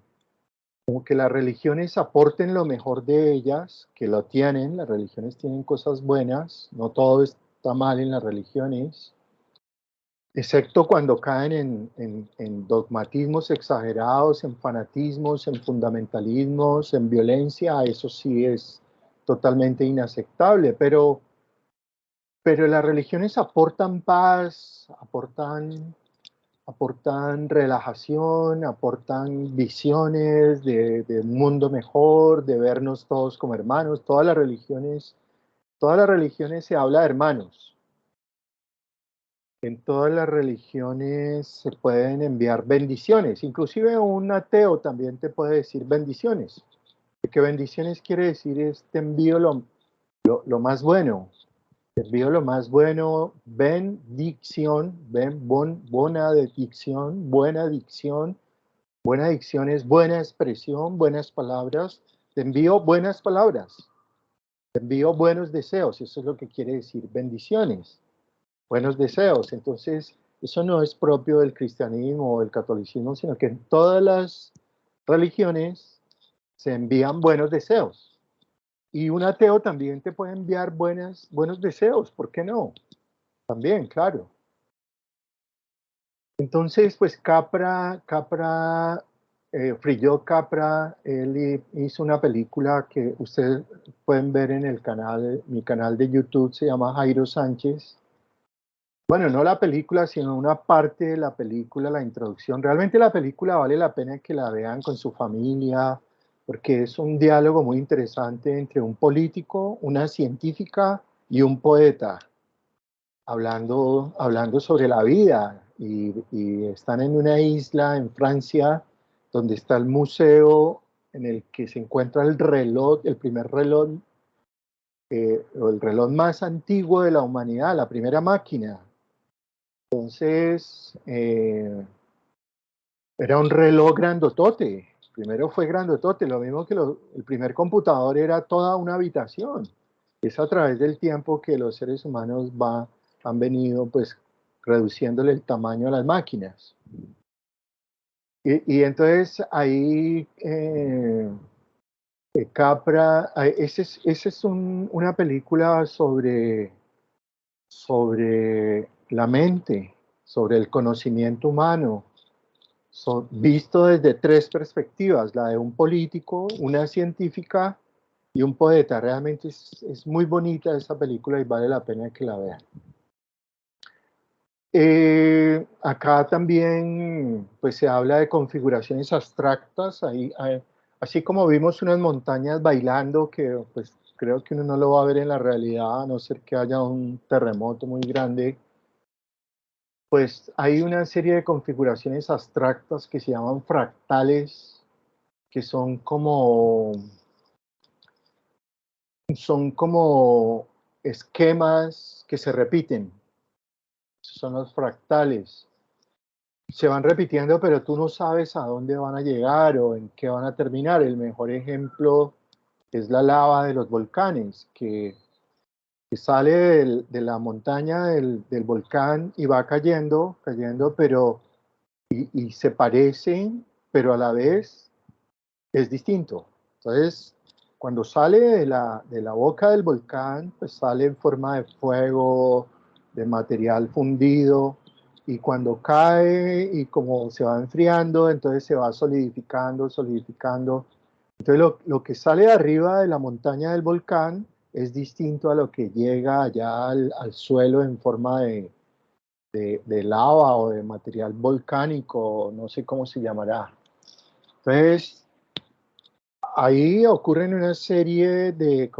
como que las religiones aporten lo mejor de ellas, que lo tienen, las religiones tienen cosas buenas, no todo está mal en las religiones, excepto cuando caen en dogmatismos exagerados, en fanatismos, en fundamentalismos, en violencia, eso sí es totalmente inaceptable, pero las religiones aportan paz, aportan relajación, aportan visiones de un mundo mejor, de vernos todos como hermanos. Todas las religiones se habla de hermanos. En todas las religiones se pueden enviar bendiciones. Inclusive un ateo también te puede decir bendiciones. Que bendiciones quiere decir es te envío lo más bueno. Te envío lo más bueno, bendición, buena dicción, buena dicción. Buena dicción es buena expresión, buenas palabras. Te envío buenas palabras. Te envío buenos deseos. Eso es lo que quiere decir bendiciones. Buenos deseos. Entonces, eso no es propio del cristianismo o del catolicismo, sino que en todas las religiones se envían buenos deseos. Y un ateo también te puede enviar buenos deseos, ¿por qué no? También, claro. Entonces, pues Frillo Capra, él hizo una película que ustedes pueden ver en el canal, mi canal de YouTube se llama Jairo Sánchez. Bueno, no la película, sino una parte de la película, la introducción. Realmente la película vale la pena que la vean con su familia, porque es un diálogo muy interesante entre un político, una científica y un poeta, hablando sobre la vida. Y están en una isla en Francia, donde está el museo en el que se encuentra el reloj, el primer reloj, o el reloj más antiguo de la humanidad, la primera máquina. Entonces, era un reloj grandotote. Primero fue grandotote, lo mismo que el primer computador era toda una habitación. Es a través del tiempo que los seres humanos han venido pues reduciéndole el tamaño a las máquinas. Y entonces ahí Capra, esa es una película sobre la mente, sobre el conocimiento humano, visto desde tres perspectivas, la de un político, una científica y un poeta. Realmente es muy bonita esa película y vale la pena que la vean. Acá también pues, se habla de configuraciones abstractas, así como vimos unas montañas bailando, que pues, creo que uno no lo va a ver en la realidad, a no ser que haya un terremoto muy grande. Pues hay una serie de configuraciones abstractas que se llaman fractales, que son como esquemas que se repiten. Son los fractales. Se van repitiendo, pero tú no sabes a dónde van a llegar o en qué van a terminar. El mejor ejemplo es la lava de los volcanes, que sale de la montaña del volcán y va cayendo, pero y se parecen, pero a la vez es distinto. Entonces, cuando sale de la boca del volcán, pues sale en forma de fuego, de material fundido, y cuando cae y como se va enfriando, entonces se va solidificando. Entonces lo que sale de arriba de la montaña del volcán es distinto a lo que llega allá al suelo en forma de lava o de material volcánico, no sé cómo se llamará. Entonces, ahí ocurren una serie de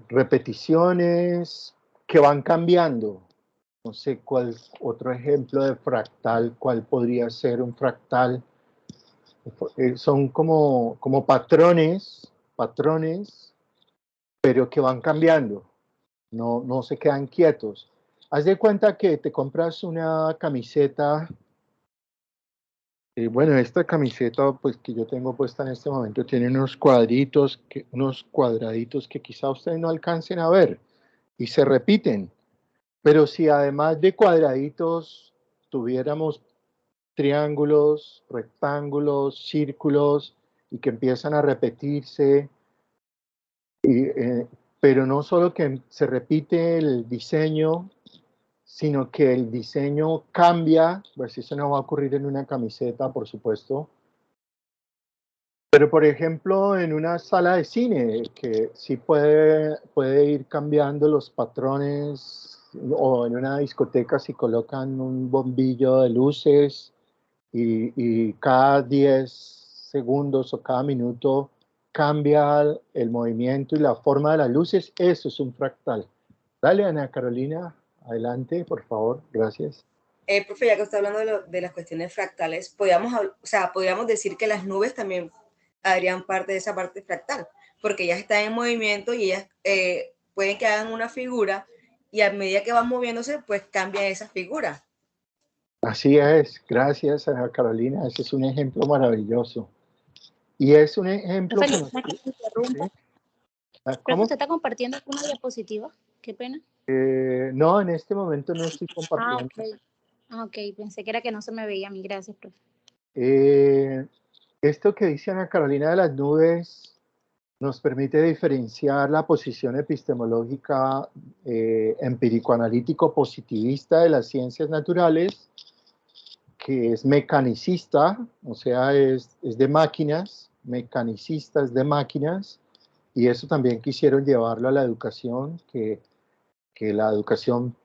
repeticiones que van cambiando. No sé cuál otro ejemplo de fractal, cuál podría ser un fractal. Son como patrones, pero que van cambiando. No se quedan quietos. Haz de cuenta que te compras una camiseta. Bueno, esta camiseta pues, que yo tengo puesta en este momento tiene unos cuadraditos que quizá ustedes no alcancen a ver y se repiten. Pero si además de cuadraditos tuviéramos triángulos, rectángulos, círculos, y que empiezan a repetirse, pero no solo que se repite el diseño, sino que el diseño cambia, pues eso no va a ocurrir en una camiseta, por supuesto, pero por ejemplo en una sala de cine, que sí puede ir cambiando los patrones, o en una discoteca si colocan un bombillo de luces, y cada 10 segundos o cada minuto cambia el movimiento y la forma de las luces, eso es un fractal. Dale, Ana Carolina, adelante, por favor, gracias. Profe, ya que está hablando de las cuestiones fractales, podríamos decir que las nubes también harían parte de esa parte fractal, porque ellas están en movimiento y ellas pueden que hagan una figura y a medida que van moviéndose, pues cambia esa figura. Así es, gracias Ana Carolina, ese es un ejemplo maravilloso. Y es un ejemplo Profe, que nos... interrumpa. ¿Sí? ¿Cómo? ¿Usted está compartiendo una diapositiva? Qué pena. No, en este momento no estoy compartiendo. Ok, pensé que era que no se me veía a mí. Gracias, profe. Esto que dice Ana Carolina de las nubes nos permite diferenciar la posición epistemológica empírico-analítico-positivista de las ciencias naturales, que es mecanicista, o sea, es de máquinas, mecanicista es de máquinas, y eso también quisieron llevarlo a la educación, que la educación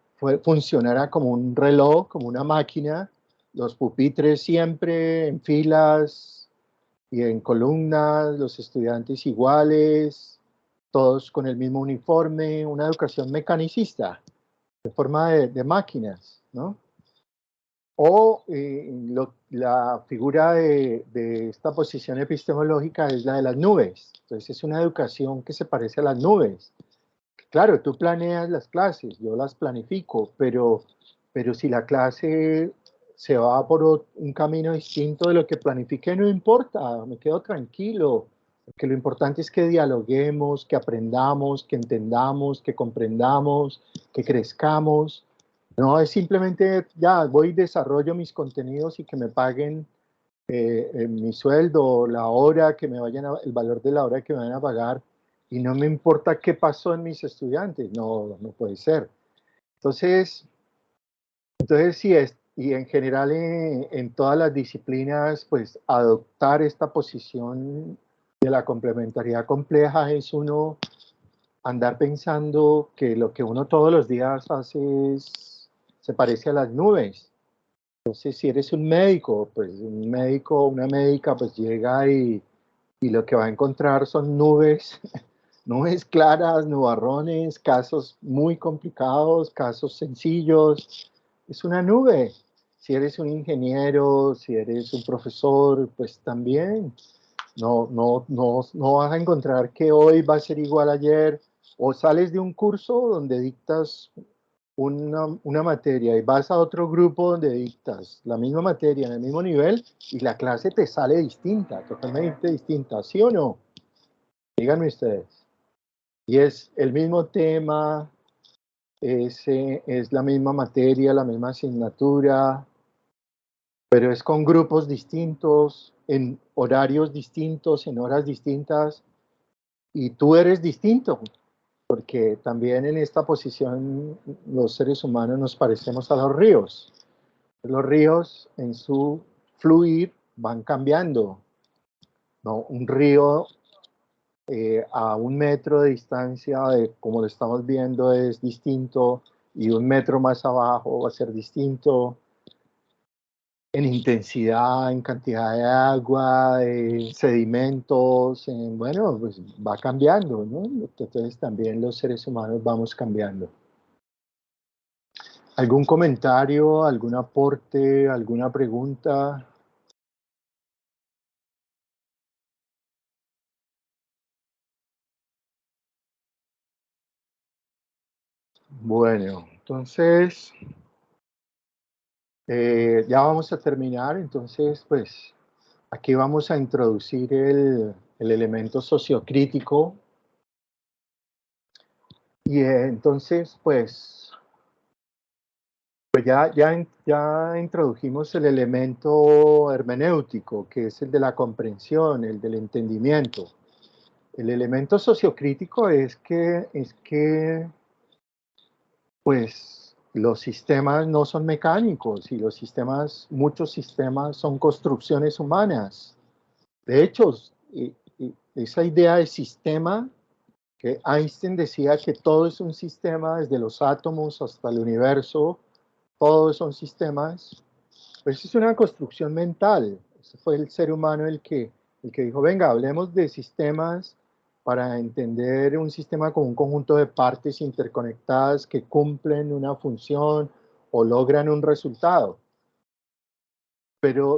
funcionara como un reloj, como una máquina, los pupitres siempre en filas y en columnas, los estudiantes iguales, todos con el mismo uniforme, una educación mecanicista, de forma de máquinas, ¿no? O la figura de esta posición epistemológica es la de las nubes. Entonces es una educación que se parece a las nubes. Claro, tú planeas las clases, yo las planifico, pero si la clase se va por un camino distinto de lo que planifiqué, no importa, me quedo tranquilo, porque lo importante es que dialoguemos, que aprendamos, que entendamos, que comprendamos, que crezcamos. No es simplemente, ya, voy y desarrollo mis contenidos y que me paguen mi sueldo, la hora que me vayan el valor de la hora que me van a pagar, y no me importa qué pasó en mis estudiantes. No, no puede ser. Entonces sí es, y en general en todas las disciplinas, pues adoptar esta posición de la complementariedad compleja es uno andar pensando que lo que uno todos los días hace se parece a las nubes. Entonces, si eres un médico, pues un médico o una médica, pues llega y lo que va a encontrar son nubes, nubes claras, nubarrones, casos muy complicados, casos sencillos. Es una nube. Si eres un ingeniero, si eres un profesor, pues también. No vas a encontrar que hoy va a ser igual a ayer, o sales de un curso donde dictas una materia y vas a otro grupo donde dictas la misma materia en el mismo nivel y la clase te sale distinta, totalmente distinta, ¿sí o no? Díganme ustedes. Y es el mismo tema, es la misma materia, la misma asignatura, pero es con grupos distintos, en horarios distintos, en horas distintas, y tú eres distinto, porque también en esta posición los seres humanos nos parecemos a los ríos. Los ríos en su fluir van cambiando, ¿no? Un río a 1 metro de distancia, como lo estamos viendo, es distinto, y 1 metro más abajo va a ser distinto en intensidad, en cantidad de agua, en sedimentos, bueno, pues va cambiando, ¿no? Entonces también los seres humanos vamos cambiando. ¿Algún comentario, algún aporte, alguna pregunta? Bueno, entonces ya vamos a terminar. Entonces, pues aquí vamos a introducir el elemento sociocrítico. Y entonces, pues Pues ya introdujimos el elemento hermenéutico, que es el de la comprensión, el del entendimiento. El elemento sociocrítico es que pues, los sistemas no son mecánicos y muchos sistemas son construcciones humanas. De hecho, esa idea de sistema, que Einstein decía que todo es un sistema, desde los átomos hasta el universo, todos son sistemas, pues es una construcción mental. Ese fue el ser humano el que dijo, venga, hablemos de sistemas para entender un sistema como un conjunto de partes interconectadas que cumplen una función o logran un resultado.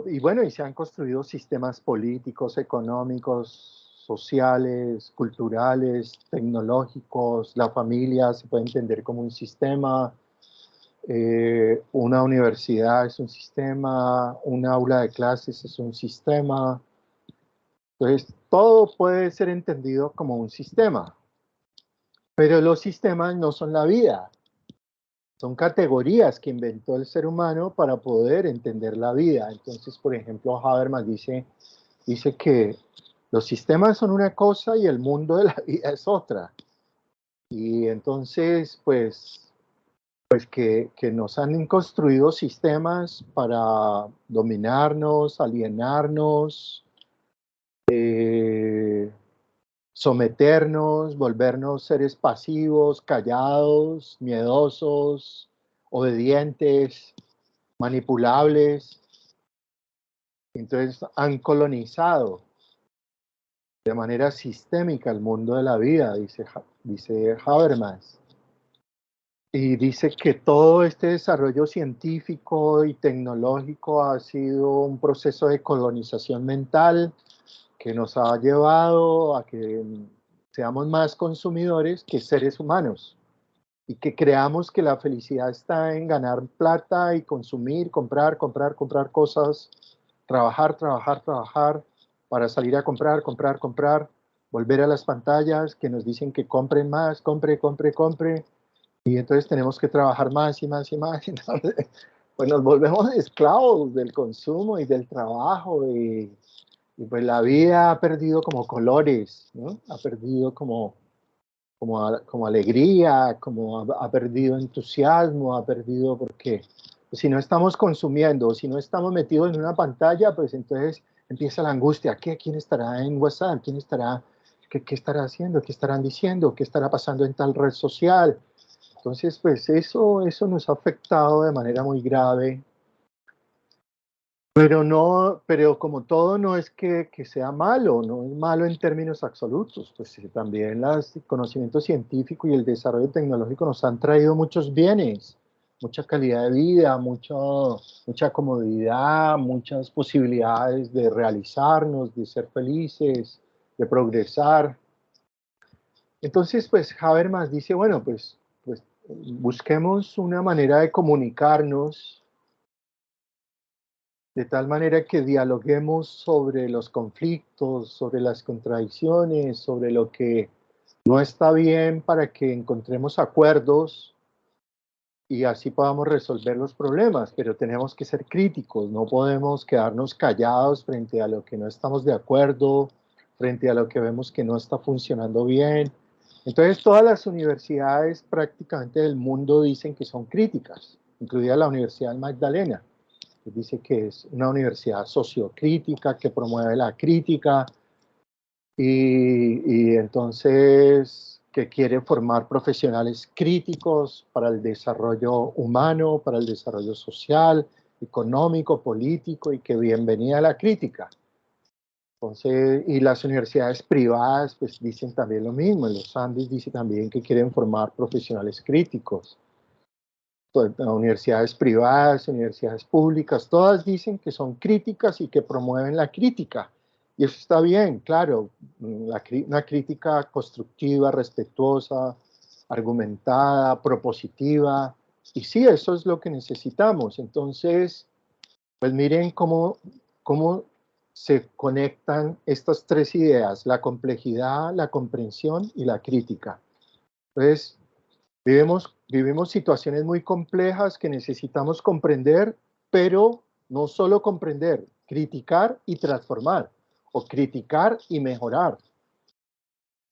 Y bueno, y se han construido sistemas políticos, económicos, sociales, culturales, tecnológicos. La familia se puede entender como un sistema. Una universidad es un sistema, un aula de clases es un sistema. Entonces, todo puede ser entendido como un sistema, pero los sistemas no son la vida. Son categorías que inventó el ser humano para poder entender la vida. Entonces, por ejemplo, Habermas dice que los sistemas son una cosa y el mundo de la vida es otra. Y entonces, pues que nos han construido sistemas para dominarnos, alienarnos, someternos, volvernos seres pasivos, callados, miedosos, obedientes, manipulables. Entonces han colonizado de manera sistémica el mundo de la vida, dice Habermas. Y dice que todo este desarrollo científico y tecnológico ha sido un proceso de colonización mental que nos ha llevado a que seamos más consumidores que seres humanos y que creamos que la felicidad está en ganar plata y consumir, comprar cosas, trabajar para salir a comprar, volver a las pantallas que nos dicen que compren más, compre. Y entonces tenemos que trabajar más y más y más. Entonces, pues nos volvemos esclavos del consumo y del trabajo. Y pues la vida ha perdido como colores, ¿no? Ha perdido como alegría, ha perdido entusiasmo, ha perdido porque si no estamos consumiendo, si no estamos metidos en una pantalla, pues entonces empieza la angustia. ¿Quién estará en WhatsApp? ¿Qué estará haciendo? ¿Qué estarán diciendo? ¿Qué estará pasando en tal red social? Entonces, pues eso nos ha afectado de manera muy grave, pero como todo no es que sea malo, no es malo en términos absolutos, pues también el conocimiento científico y el desarrollo tecnológico nos han traído muchos bienes, mucha calidad de vida, mucha comodidad, muchas posibilidades de realizarnos, de ser felices, de progresar. Entonces, pues Habermas dice, bueno, pues busquemos una manera de comunicarnos de tal manera que dialoguemos sobre los conflictos, sobre las contradicciones, sobre lo que no está bien para que encontremos acuerdos y así podamos resolver los problemas, pero tenemos que ser críticos, no podemos quedarnos callados frente a lo que no estamos de acuerdo, frente a lo que vemos que no está funcionando bien. Entonces todas las universidades prácticamente del mundo dicen que son críticas, incluida la Universidad del Magdalena. Dice que es una universidad sociocrítica, que promueve la crítica y entonces que quiere formar profesionales críticos para el desarrollo humano, para el desarrollo social, económico, político y que bienvenida a la crítica. Entonces, y las universidades privadas pues dicen también lo mismo. Los Andes dice también que quieren formar profesionales críticos. Universidades privadas, universidades públicas, todas dicen que son críticas y que promueven la crítica. Y eso está bien, claro, una crítica constructiva, respetuosa, argumentada, propositiva. Y sí, eso es lo que necesitamos. Entonces, pues miren cómo se conectan estas tres ideas, la complejidad, la comprensión y la crítica. Entonces, vivimos situaciones muy complejas que necesitamos comprender, pero no solo comprender, criticar y transformar, o criticar y mejorar.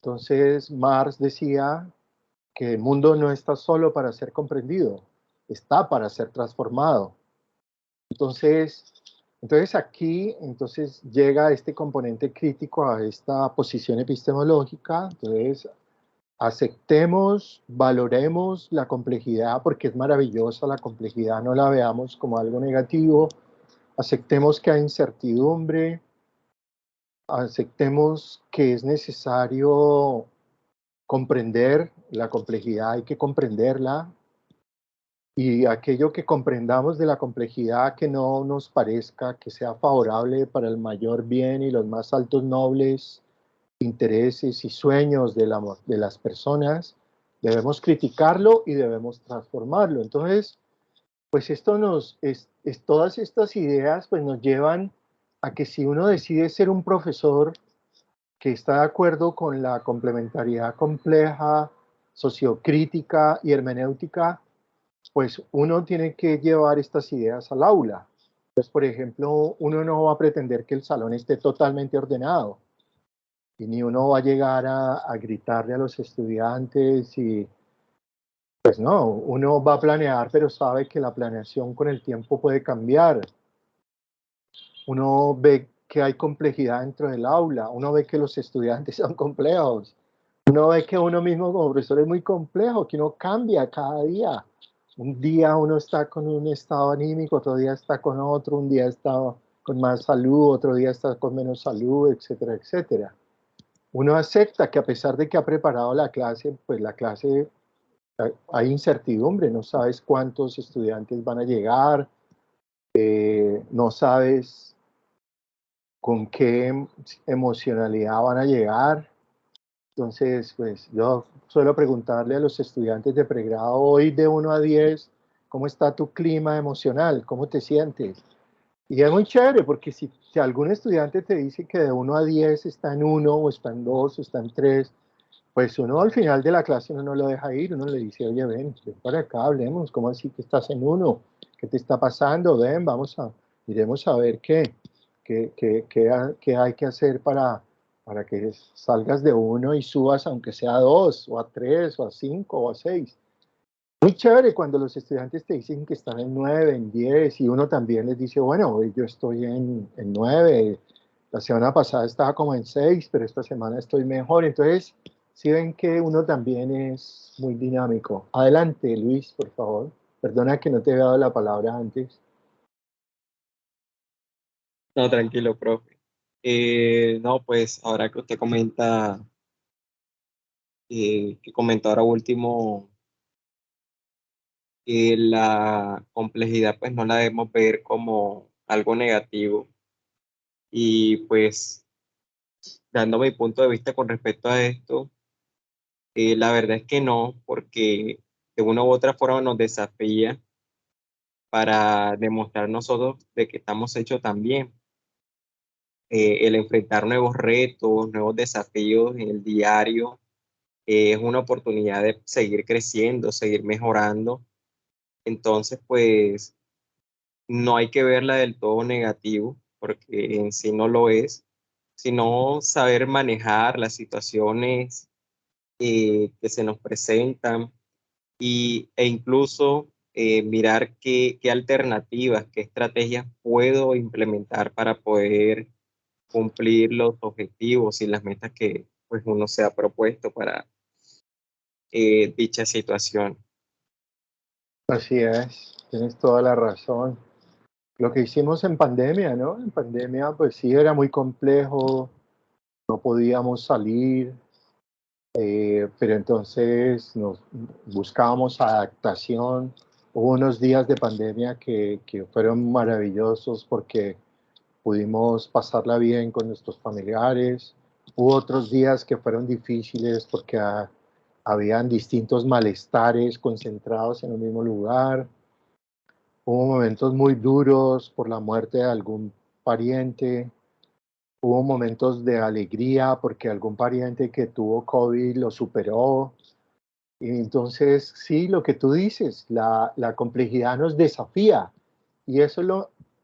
Entonces, Marx decía que el mundo no está solo para ser comprendido, está para ser transformado. Entonces aquí llega este componente crítico a esta posición epistemológica. Entonces, aceptemos, valoremos la complejidad porque es maravillosa la complejidad, no la veamos como algo negativo. Aceptemos que hay incertidumbre, aceptemos que es necesario comprender la complejidad, hay que comprenderla, y aquello que comprendamos de la complejidad que no nos parezca que sea favorable para el mayor bien y los más altos nobles intereses y sueños de las personas, debemos criticarlo y debemos transformarlo. Entonces, pues todas estas ideas pues nos llevan a que si uno decide ser un profesor que está de acuerdo con la complementariedad compleja, sociocrítica y hermenéutica, pues uno tiene que llevar estas ideas al aula. Entonces, por ejemplo, uno no va a pretender que el salón esté totalmente ordenado, y ni uno va a llegar a gritarle a los estudiantes, y pues no, uno va a planear, pero sabe que la planeación con el tiempo puede cambiar. Uno ve que hay complejidad dentro del aula, uno ve que los estudiantes son complejos, uno ve que uno mismo como profesor es muy complejo, que uno cambia cada día. Un día uno está con un estado anímico, otro día está con otro, un día está con más salud, otro día está con menos salud, etcétera, etcétera. Uno acepta que a pesar de que ha preparado la clase, pues la clase hay incertidumbre, no sabes cuántos estudiantes van a llegar, no sabes con qué emocionalidad van a llegar. Entonces, pues yo suelo preguntarle a los estudiantes de pregrado hoy de 1 a 10, ¿cómo está tu clima emocional? ¿Cómo te sientes? Y es muy chévere porque si algún estudiante te dice que de 1 a 10 está en 1 o está en 2 o está en 3, pues uno al final de la clase uno no lo deja ir, uno le dice, oye, ven para acá, hablemos, ¿cómo así que estás en 1? ¿Qué te está pasando? Ven, iremos a ver qué hay que hacer para que salgas de 1 y subas aunque sea a 2 o a 3 o a 5 o a 6. Muy chévere cuando los estudiantes te dicen que están en 9, en 10, y uno también les dice, bueno, hoy yo estoy en 9, la semana pasada estaba como en 6, pero esta semana estoy mejor. Entonces, sí ven que uno también es muy dinámico. Adelante, Luis, por favor. Perdona que no te había dado la palabra antes. No, tranquilo, profe. No, pues ahora que usted comenta, que comentó ahora último, que la complejidad pues no la debemos ver como algo negativo. Y pues dando mi punto de vista con respecto a esto, la verdad es que no, porque de una u otra forma nos desafía para demostrar nosotros de que estamos hechos también. El enfrentar nuevos retos, nuevos desafíos en el diario, es una oportunidad de seguir creciendo, seguir mejorando. Entonces, pues, no hay que verla del todo negativo, porque en sí no lo es, sino saber manejar las situaciones que se nos presentan, e incluso mirar qué alternativas, qué estrategias puedo implementar para poder cumplir los objetivos y las metas que pues uno se ha propuesto para dicha situación. Así es, tienes toda la razón. Lo que hicimos en pandemia, ¿no? En pandemia, pues sí, era muy complejo, no podíamos salir, pero entonces nos buscábamos adaptación. Hubo unos días de pandemia que fueron maravillosos porque pudimos pasarla bien con nuestros familiares. Hubo otros días que fueron difíciles porque habían distintos malestares concentrados en un mismo lugar. Hubo momentos muy duros por la muerte de algún pariente. Hubo momentos de alegría porque algún pariente que tuvo COVID lo superó. Y entonces, sí, lo que tú dices, la complejidad nos desafía. Y eso es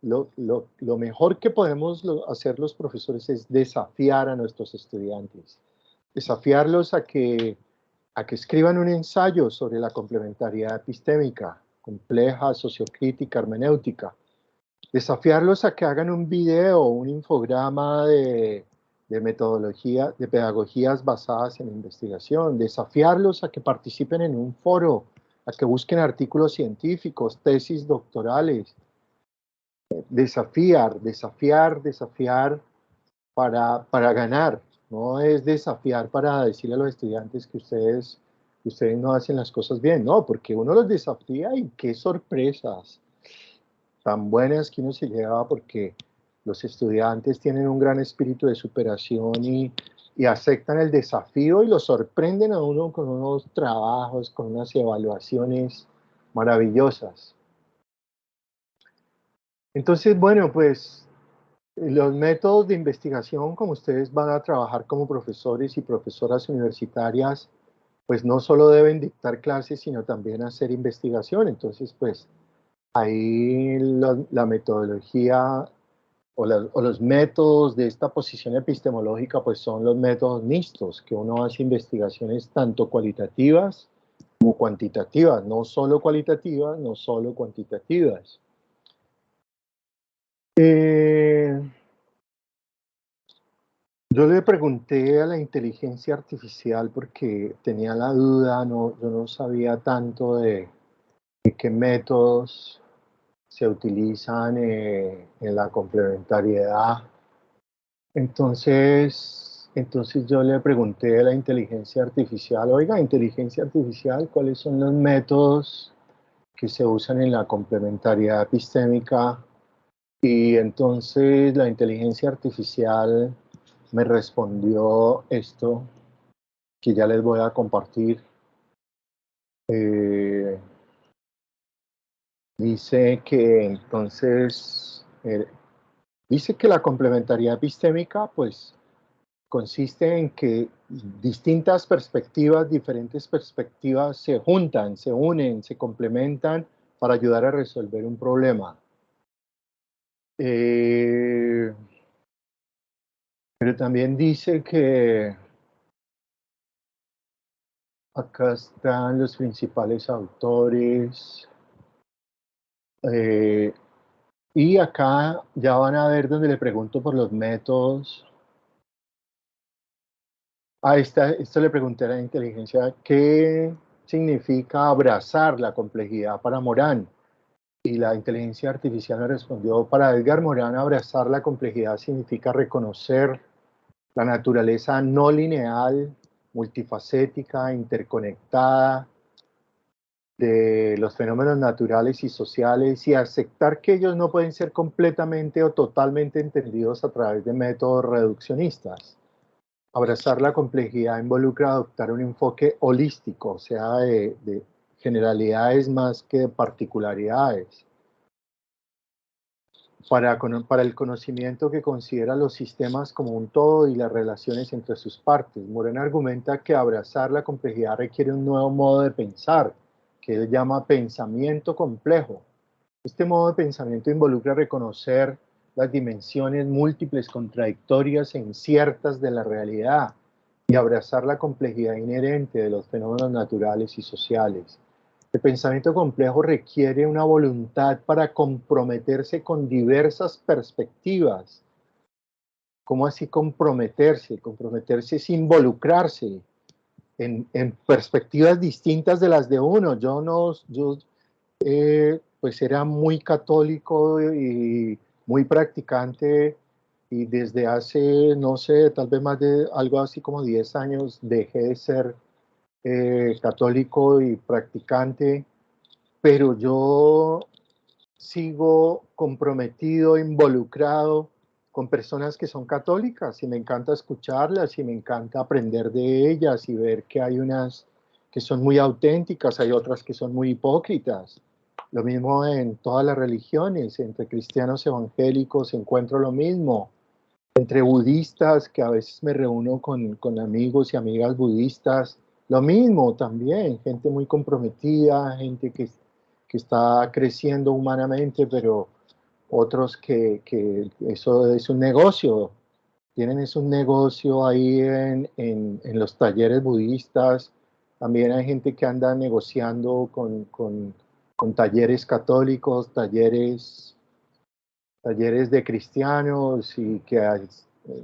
lo mejor que podemos hacer los profesores, es desafiar a nuestros estudiantes. Desafiarlos a que escriban un ensayo sobre la complementariedad epistémica, compleja, sociocrítica, hermenéutica. Desafiarlos a que hagan un video, un infograma de metodología, de pedagogías basadas en investigación. Desafiarlos a que participen en un foro, a que busquen artículos científicos, tesis doctorales. Desafiar para ganar. No es desafiar para decirle a los estudiantes que ustedes no hacen las cosas bien. No, porque uno los desafía y qué sorpresas tan buenas que uno se lleva, porque los estudiantes tienen un gran espíritu de superación y aceptan el desafío y lo sorprenden a uno con unos trabajos, con unas evaluaciones maravillosas. Entonces, bueno, pues los métodos de investigación, como ustedes van a trabajar como profesores y profesoras universitarias, pues no solo deben dictar clases, sino también hacer investigación. Entonces, pues ahí la metodología o los métodos de esta posición epistemológica, pues son los métodos mixtos, que uno hace investigaciones tanto cualitativas como cuantitativas, no solo cualitativas, no solo cuantitativas. Yo le pregunté a la inteligencia artificial porque tenía la duda, yo no sabía tanto de qué métodos se utilizan en la complementariedad. Entonces yo le pregunté a la inteligencia artificial, oiga, inteligencia artificial, ¿cuáles son los métodos que se usan en la complementariedad epistémica? Y entonces la inteligencia artificial me respondió esto, que ya les voy a compartir. Dice que entonces, dice que la complementariedad epistémica, pues, consiste en que distintas perspectivas, diferentes perspectivas se juntan, se unen, se complementan para ayudar a resolver un problema. Pero también dice que acá están los principales autores. Y acá ya van a ver donde le pregunto por los métodos. Esto le pregunté a la inteligencia, ¿qué significa abrazar la complejidad para Morán? Y la inteligencia artificial me respondió, para Edgar Morán, abrazar la complejidad significa reconocer la naturaleza no lineal, multifacética, interconectada de los fenómenos naturales y sociales y aceptar que ellos no pueden ser completamente o totalmente entendidos a través de métodos reduccionistas. Abrazar la complejidad involucra adoptar un enfoque holístico, o sea, de generalidades más que de particularidades. Para el conocimiento que considera los sistemas como un todo y las relaciones entre sus partes. Morán argumenta que abrazar la complejidad requiere un nuevo modo de pensar, que él llama pensamiento complejo. Este modo de pensamiento involucra reconocer las dimensiones múltiples, contradictorias e inciertas de la realidad y abrazar la complejidad inherente de los fenómenos naturales y sociales. El pensamiento complejo requiere una voluntad para comprometerse con diversas perspectivas. ¿Cómo así comprometerse? Comprometerse es involucrarse en perspectivas distintas de las de uno. Yo pues era muy católico y muy practicante, y desde hace, no sé, tal vez más de algo así como 10 años dejé de ser católico y practicante, pero yo sigo comprometido, involucrado con personas que son católicas y me encanta escucharlas y me encanta aprender de ellas y ver que hay unas que son muy auténticas, hay otras que son muy hipócritas. Lo mismo en todas las religiones, entre cristianos evangélicos encuentro lo mismo, entre budistas, que a veces me reúno con amigos y amigas budistas, Lo mismo también, gente muy comprometida, gente que está creciendo humanamente, pero otros que eso es un negocio, tienen es un negocio ahí en los talleres budistas. También hay gente que anda negociando con talleres católicos, talleres de cristianos y que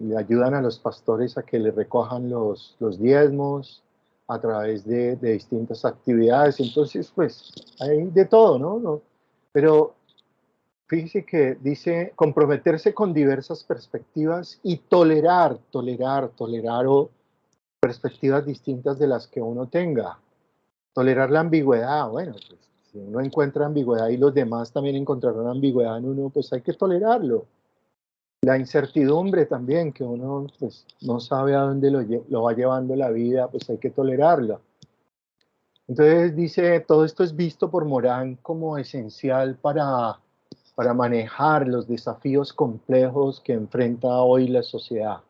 le ayudan a los pastores a que le recojan los diezmos a través de distintas actividades. Entonces, pues, hay de todo, ¿no? Pero fíjese que dice comprometerse con diversas perspectivas y tolerar o perspectivas distintas de las que uno tenga. Tolerar la ambigüedad, bueno, pues si uno encuentra ambigüedad y los demás también encontrarán ambigüedad en uno, pues hay que tolerarlo. La incertidumbre también, que uno pues, no sabe a dónde lo va llevando la vida, pues hay que tolerarla. Entonces dice, todo esto es visto por Morán como esencial para manejar los desafíos complejos que enfrenta hoy la sociedad.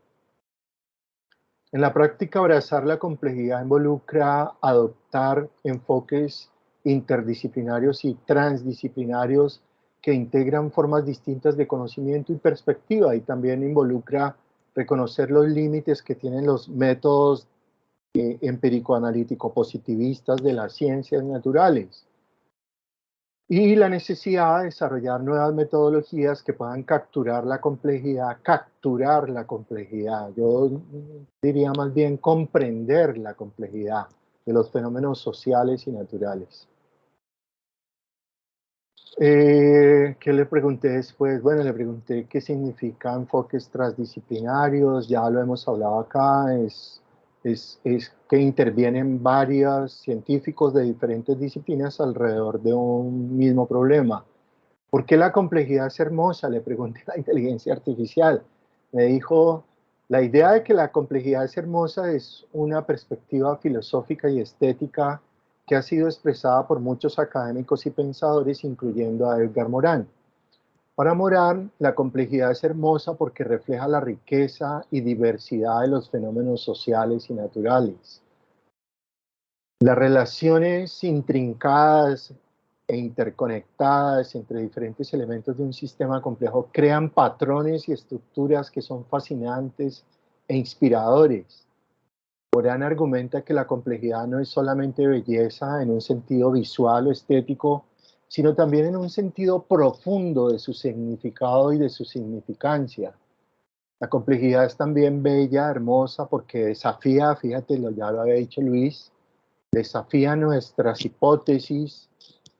En la práctica, abrazar la complejidad involucra adoptar enfoques interdisciplinarios y transdisciplinarios que integran formas distintas de conocimiento y perspectiva, y también involucra reconocer los límites que tienen los métodos empírico-analítico-positivistas de las ciencias naturales, y la necesidad de desarrollar nuevas metodologías que puedan capturar la complejidad. Yo diría más bien comprender la complejidad de los fenómenos sociales y naturales. ¿Qué le pregunté después? Bueno, le pregunté qué significa enfoques transdisciplinarios, ya lo hemos hablado acá, es que intervienen varios científicos de diferentes disciplinas alrededor de un mismo problema. ¿Por qué la complejidad es hermosa? Le pregunté a la inteligencia artificial. Me dijo, la idea de que la complejidad es hermosa es una perspectiva filosófica y estética que ha sido expresada por muchos académicos y pensadores, incluyendo a Edgar Morin. Para Morin, la complejidad es hermosa porque refleja la riqueza y diversidad de los fenómenos sociales y naturales. Las relaciones intrincadas e interconectadas entre diferentes elementos de un sistema complejo crean patrones y estructuras que son fascinantes e inspiradores. Morin argumenta que la complejidad no es solamente belleza en un sentido visual o estético, sino también en un sentido profundo de su significado y de su significancia. La complejidad es también bella, hermosa, porque desafía, fíjate, ya lo había dicho Luis, desafía nuestras hipótesis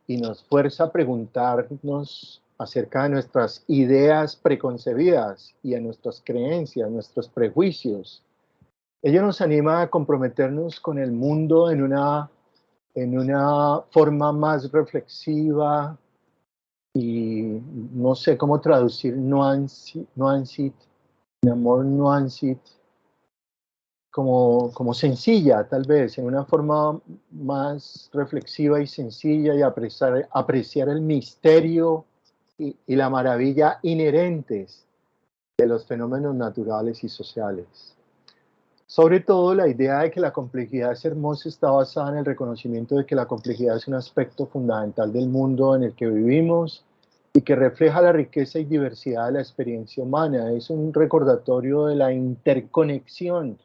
y nos fuerza a preguntarnos acerca de nuestras ideas preconcebidas y a nuestras creencias, nuestros prejuicios. Ello nos anima a comprometernos con el mundo en una forma más reflexiva y no sé cómo traducir nuanced, amor nuanced, como sencilla, tal vez, en una forma más reflexiva y sencilla, y apreciar el misterio y la maravilla inherentes de los fenómenos naturales y sociales. Sobre todo, la idea de que la complejidad es hermosa está basada en el reconocimiento de que la complejidad es un aspecto fundamental del mundo en el que vivimos y que refleja la riqueza y diversidad de la experiencia humana. Es un recordatorio de la interconexión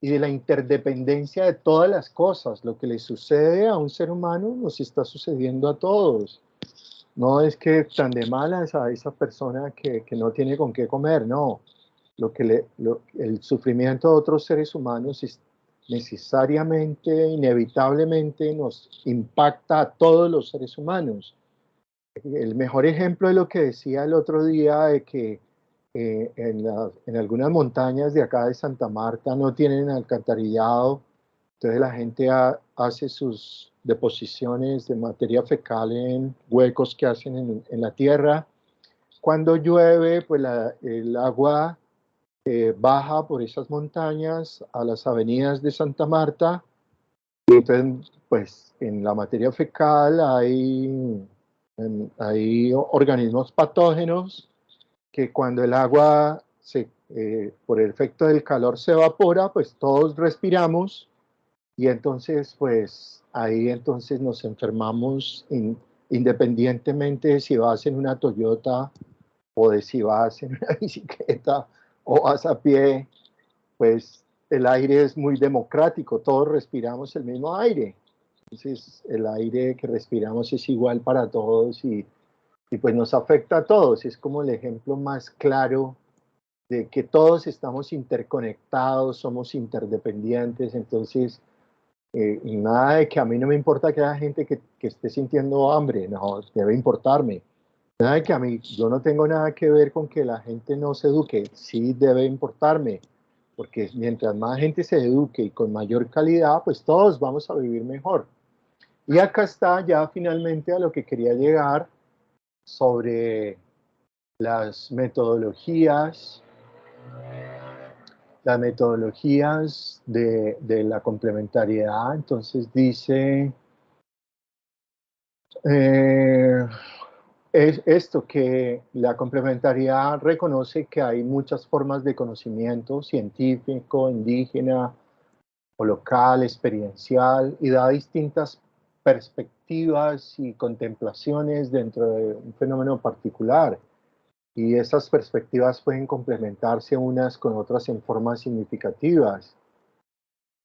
y de la interdependencia de todas las cosas. Lo que le sucede a un ser humano nos está sucediendo a todos. No es que tan de malas a esa persona que no tiene con qué comer, no. El sufrimiento de otros seres humanos necesariamente, inevitablemente nos impacta a todos los seres humanos. El mejor ejemplo de lo que decía el otro día de que en algunas montañas de acá de Santa Marta no tienen alcantarillado, entonces la gente hace sus deposiciones de materia fecal en huecos que hacen en la tierra. Cuando llueve, pues el agua baja por esas montañas a las avenidas de Santa Marta, y entonces pues en la materia fecal hay organismos patógenos que cuando el agua por el efecto del calor se evapora, pues todos respiramos Y entonces, pues, ahí entonces nos enfermamos independientemente de si vas en una Toyota o de si vas en una bicicleta o vas a pie, pues el aire es muy democrático, todos respiramos el mismo aire. Entonces, el aire que respiramos es igual para todos y pues nos afecta a todos. Es como el ejemplo más claro de que todos estamos interconectados, somos interdependientes. Entonces, y nada de que a mí no me importa que haya gente que esté sintiendo hambre, no, debe importarme. Nada de que a mí, yo no tengo nada que ver con que la gente no se eduque, sí debe importarme, porque mientras más gente se eduque y con mayor calidad, pues todos vamos a vivir mejor. Y acá está ya finalmente a lo que quería llegar sobre las metodologías de la complementariedad. Entonces dice, es esto, que la complementariedad reconoce que hay muchas formas de conocimiento científico, indígena o local, experiencial, y da distintas perspectivas y contemplaciones dentro de un fenómeno particular. Y esas perspectivas pueden complementarse unas con otras en formas significativas.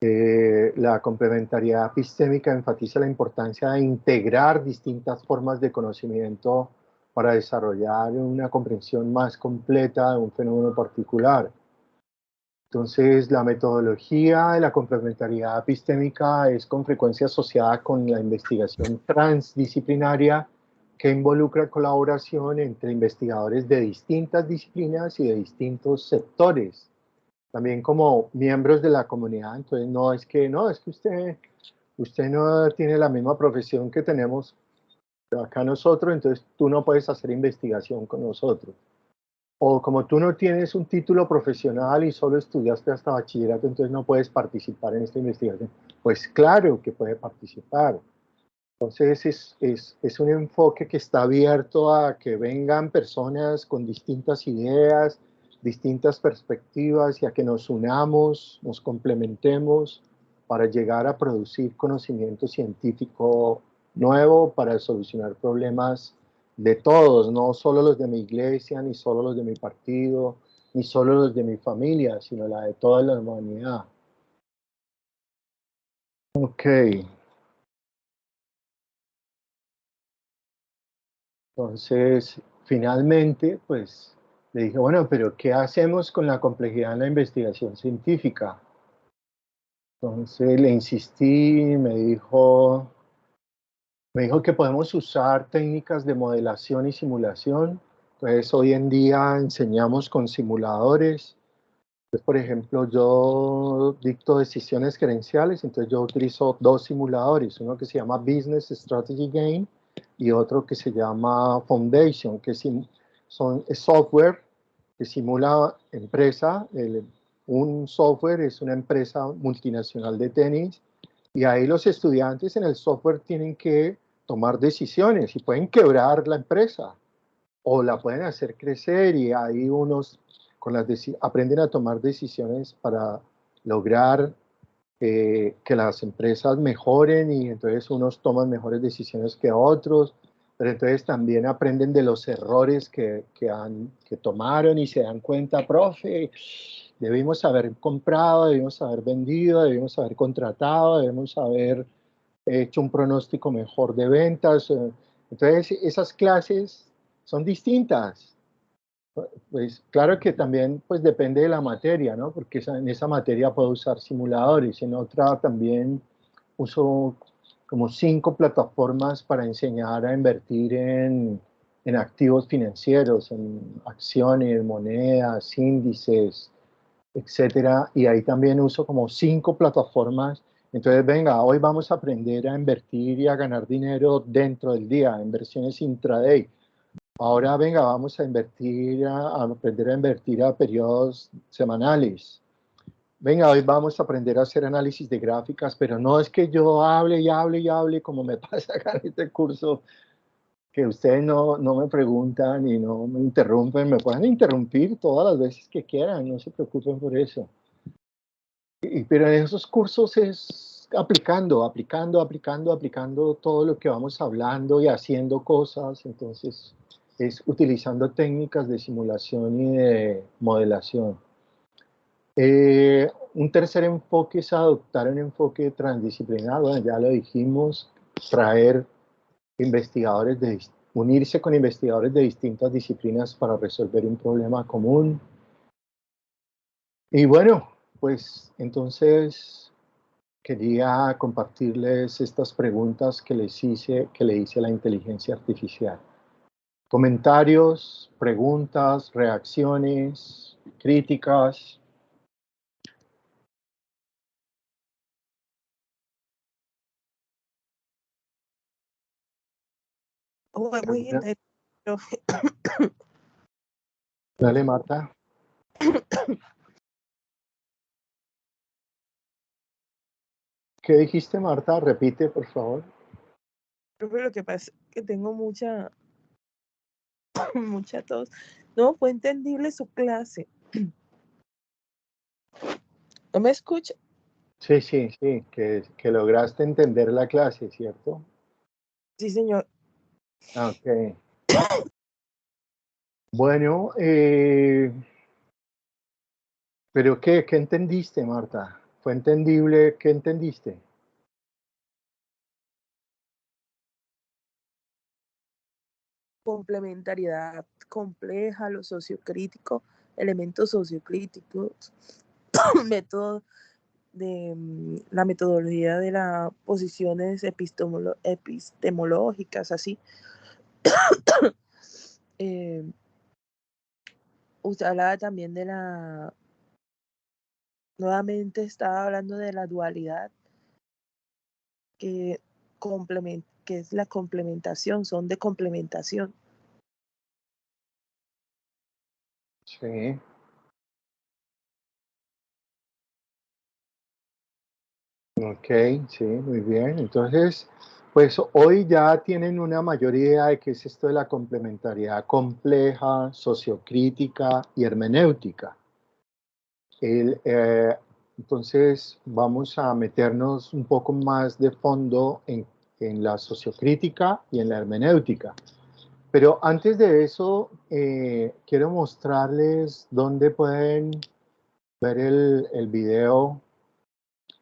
La complementariedad epistémica enfatiza la importancia de integrar distintas formas de conocimiento para desarrollar una comprensión más completa de un fenómeno particular. Entonces, la metodología de la complementariedad epistémica es con frecuencia asociada con la investigación transdisciplinaria que involucra colaboración entre investigadores de distintas disciplinas y de distintos sectores. También como miembros de la comunidad. Entonces, no es que usted no tiene la misma profesión que tenemos acá nosotros, entonces tú no puedes hacer investigación con nosotros. O como tú no tienes un título profesional y solo estudiaste hasta bachillerato, entonces no puedes participar en esta investigación. Pues claro que puede participar. Entonces es un enfoque que está abierto a que vengan personas con distintas ideas, distintas perspectivas y a que nos unamos, nos complementemos para llegar a producir conocimiento científico nuevo para solucionar problemas de todos, no solo los de mi iglesia, ni solo los de mi partido, ni solo los de mi familia, sino la de toda la humanidad. Ok. Entonces, finalmente, pues, le dije, bueno, pero ¿qué hacemos con la complejidad en la investigación científica? Entonces le insistí, me dijo que podemos usar técnicas de modelación y simulación. Entonces, hoy en día enseñamos con simuladores. Entonces, por ejemplo, yo dicto decisiones gerenciales, entonces yo utilizo dos simuladores, uno que se llama Business Strategy Game y otro que se llama Foundation, que es software que simula empresa. Un software es una empresa multinacional de tenis y ahí los estudiantes en el software tienen que tomar decisiones y pueden quebrar la empresa o la pueden hacer crecer y ahí unos aprenden a tomar decisiones para lograr que las empresas mejoren y entonces unos toman mejores decisiones que otros, pero entonces también aprenden de los errores que tomaron y se dan cuenta, profe, debimos haber comprado, debimos haber vendido, debimos haber contratado, debemos haber hecho un pronóstico mejor de ventas. Entonces esas clases son distintas. Pues claro que también pues depende de la materia, ¿no? Porque en esa materia puedo usar simuladores, en otra también uso como 5 plataformas para enseñar a invertir en activos financieros, en acciones, monedas, índices, etcétera. Y ahí también uso como 5 plataformas. Entonces, venga, hoy vamos a aprender a invertir y a ganar dinero dentro del día, inversiones intraday. Ahora, venga, vamos a aprender a invertir a periodos semanales. Venga, hoy vamos a aprender a hacer análisis de gráficas, pero no es que yo hable y hable y hable como me pasa acá en este curso, que ustedes no me preguntan y no me interrumpen, me pueden interrumpir todas las veces que quieran, no se preocupen por eso. Pero en esos cursos aplicando todo lo que vamos hablando y haciendo cosas. Entonces, es utilizando técnicas de simulación y de modelación. Un tercer enfoque es adoptar un enfoque transdisciplinar. Bueno, ya lo dijimos, traer investigadores unirse con investigadores de distintas disciplinas para resolver un problema común. Y bueno, pues entonces quería compartirles estas preguntas que le hice a la inteligencia artificial. Comentarios, preguntas, reacciones, críticas. Oh, muy bien. Dale, Marta. ¿Qué dijiste, Marta? Repite, por favor. Pero lo que pasa es que tengo mucha tos. No, fue entendible su clase. ¿No me escucha? Sí, que lograste entender la clase, ¿cierto? Sí, señor. Ok. Bueno, ¿pero qué entendiste, Marta? ¿Fue entendible? ¿Qué entendiste? Complementariedad compleja, lo sociocrítico, elementos sociocríticos, método de la metodología de las posiciones epistemológicas, así. Usted hablaba también de nuevamente estaba hablando de la dualidad, que es la complementación, son de complementación. Sí. Ok, sí, muy bien. Entonces, pues hoy ya tienen una mayor idea de qué es esto de la complementariedad compleja, sociocrítica y hermenéutica. Entonces, vamos a meternos un poco más de fondo en la sociocrítica y en la hermenéutica. Pero antes de eso, quiero mostrarles dónde pueden ver el video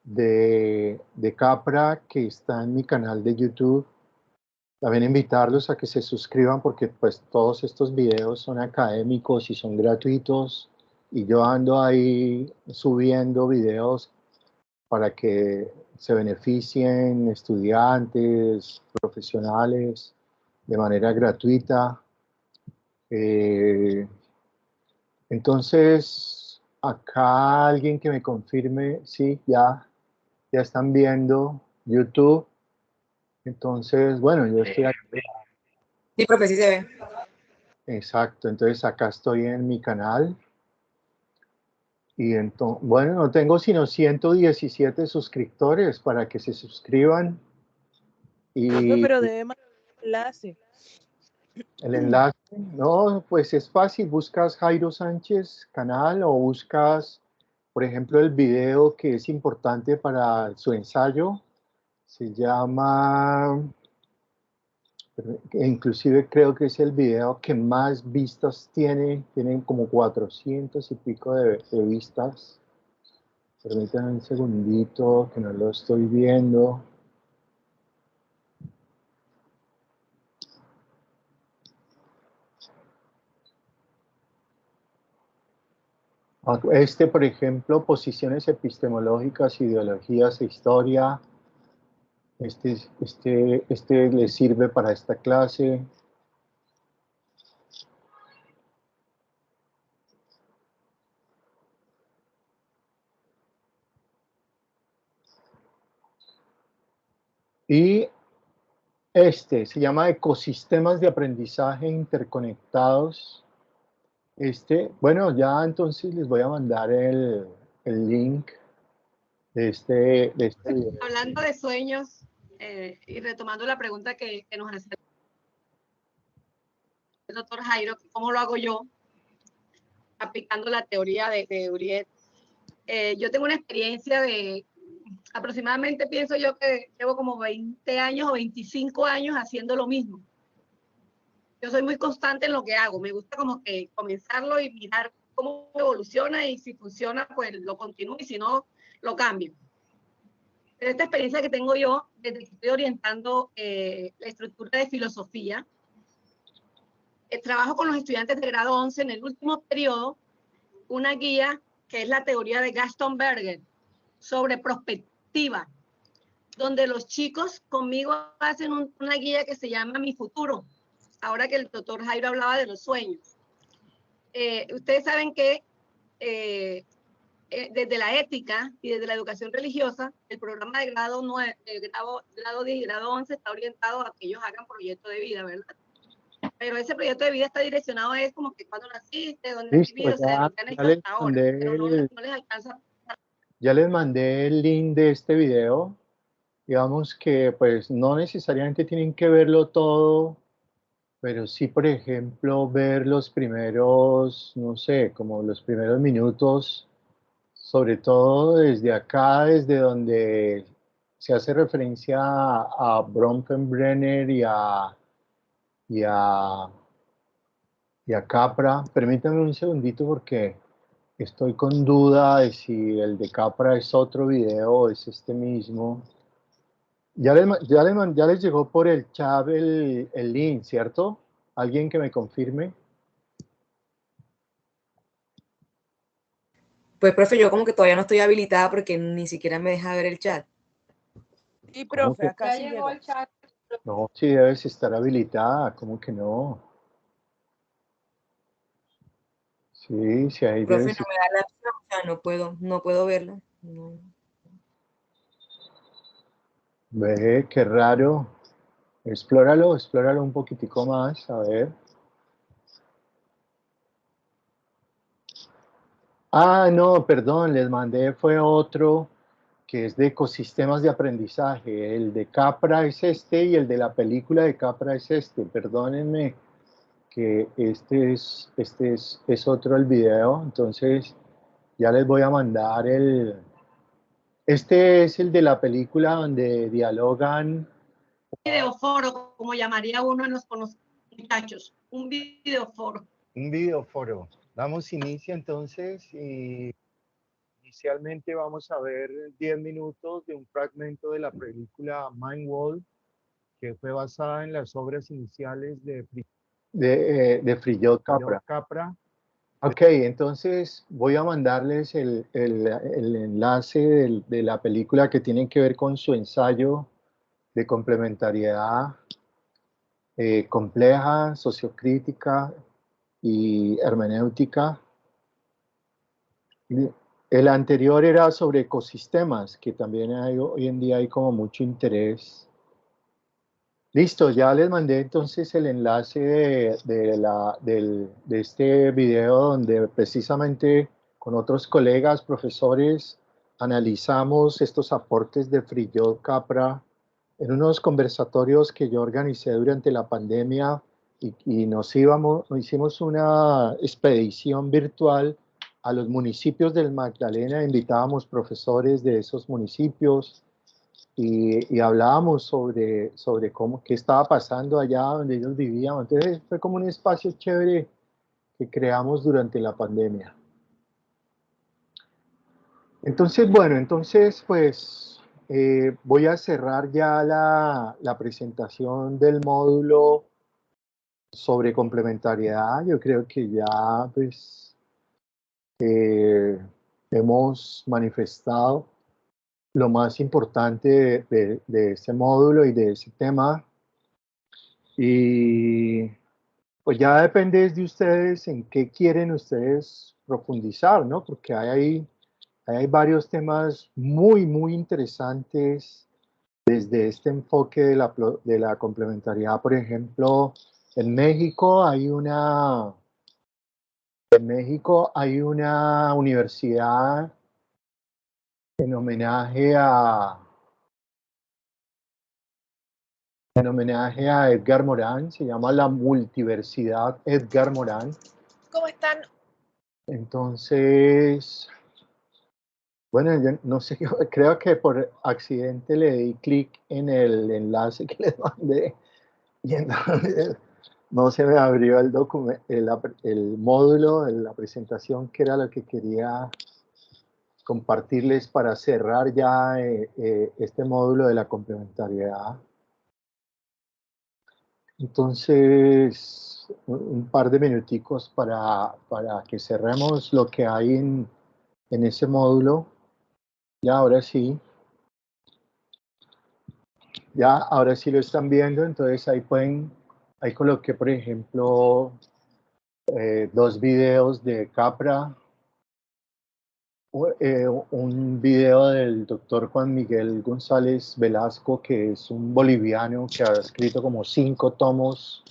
de Capra que está en mi canal de YouTube. También invitarlos a que se suscriban porque pues todos estos videos son académicos y son gratuitos y yo ando ahí subiendo videos para que se beneficien estudiantes, profesionales de manera gratuita. Entonces, acá alguien que me confirme, sí, ya están viendo YouTube. Entonces, bueno, yo estoy aquí. Sí, profe, sí se ve. Exacto, entonces acá estoy en mi canal. Y entonces, bueno, no tengo sino 117 suscriptores para que se suscriban. Y Pero debe mandar el enlace. el enlace, no, pues es fácil, buscas Jairo Sánchez canal o buscas, por ejemplo, el video que es importante para su ensayo. Se llama, inclusive creo que es el video que más vistas tienen como 400 y pico de vistas. Permítanme un segundito que no lo estoy viendo. Este, por ejemplo, posiciones epistemológicas, ideologías e historia. Este le sirve para esta clase. Y este se llama ecosistemas de aprendizaje interconectados. Bueno, ya entonces les voy a mandar el link de este video. Hablando de sueños y retomando la pregunta que nos hace el doctor Jairo, ¿cómo lo hago yo? Aplicando la teoría de Uriet. Yo tengo una experiencia de aproximadamente pienso yo que llevo como 20 años o 25 años haciendo lo mismo. Yo soy muy constante en lo que hago. Me gusta como que comenzarlo y mirar cómo evoluciona y si funciona, pues lo continúo y si no, lo cambio. Pero esta experiencia que tengo yo, desde que estoy orientando la estructura de filosofía, trabajo con los estudiantes de grado 11 en el último periodo, una guía que es la teoría de Gaston Berger sobre perspectiva, donde los chicos conmigo hacen una guía que se llama Mi Futuro, ahora que el doctor Jairo hablaba de los sueños. Ustedes saben que desde la ética y desde la educación religiosa, el programa de grado 9, grado 10 y grado 11 está orientado a que ellos hagan proyectos de vida, ¿verdad? Pero ese proyecto de vida está direccionado a es como que cuando naciste, dónde has Listo, vivido, o sea, lo que han hecho hasta ahora, pero no les alcanza. ya les mandé el link de este video. Digamos que pues no necesariamente tienen que verlo todo, pero sí, por ejemplo, ver los primeros, no sé, como los primeros minutos, sobre todo desde acá, desde donde se hace referencia a Bronfenbrenner y a, y a Capra. Permítanme un segundito porque estoy con duda de si el de Capra es otro video o es este mismo. Ya les llegó por el chat el link, ¿cierto? ¿Alguien que me confirme? Pues, profe, yo como que todavía no estoy habilitada porque ni siquiera me deja ver el chat. Sí, ¿Cómo profe, que? acá sí llegó. No, sí debes estar habilitada, ¿cómo que no? Sí, sí, ahí Profe, debes. no me da la opción, o sea, no puedo verlo. No. Ve, qué raro. Explóralo un poquitico más, a ver. Ah, no, perdón, les mandé, fue otro que es de ecosistemas de aprendizaje. El de Capra es este y el de la película de Capra es este. Perdónenme que es otro el video, entonces ya les voy a mandar el... Este es el de la película donde dialogan. Videoforo, como llamaría uno con los muchachos, un videoforo. Un videoforo. Damos inicio entonces y inicialmente vamos a ver 10 minutos de un fragmento de la película Mind World, que fue basada en las obras iniciales de Fritjof Capra. Ok, entonces voy a mandarles el enlace de la película que tiene que ver con su ensayo de complementariedad compleja, sociocrítica y hermenéutica. El anterior era sobre ecosistemas, que también hoy en día hay como mucho interés. Listo, ya les mandé entonces el enlace de este video donde precisamente con otros colegas, profesores, analizamos estos aportes de Fritjof Capra en unos conversatorios que yo organicé durante la pandemia y hicimos una expedición virtual a los municipios del Magdalena, invitábamos profesores de esos municipios, y hablábamos sobre qué estaba pasando allá donde ellos vivían. Entonces fue como un espacio chévere que creamos durante la pandemia. Entonces, bueno, pues voy a cerrar ya la presentación del módulo sobre complementariedad. Yo creo que ya pues hemos manifestado lo más importante de ese módulo y de ese tema. Y pues ya depende de ustedes en qué quieren ustedes profundizar, ¿no? Porque hay varios temas muy interesantes desde este enfoque de la complementariedad. Por ejemplo, en México hay una universidad en homenaje a Edgar Morán, se llama la Multiversidad Edgar Morán. ¿Cómo están? Entonces, Bueno, yo no sé, creo que por accidente le di clic en el enlace que les mandé y entonces no se me abrió el documento, el módulo de la presentación, que era lo que quería compartirles para cerrar ya este módulo de la complementariedad. Entonces, un par de minuticos para que cerremos lo que hay en ese módulo. Ya, ahora sí. Ya, ahora sí lo están viendo, entonces ahí coloqué, por ejemplo, 2 videos de Capra, un video del doctor Juan Miguel González Velasco, que es un boliviano que ha escrito como 5 tomos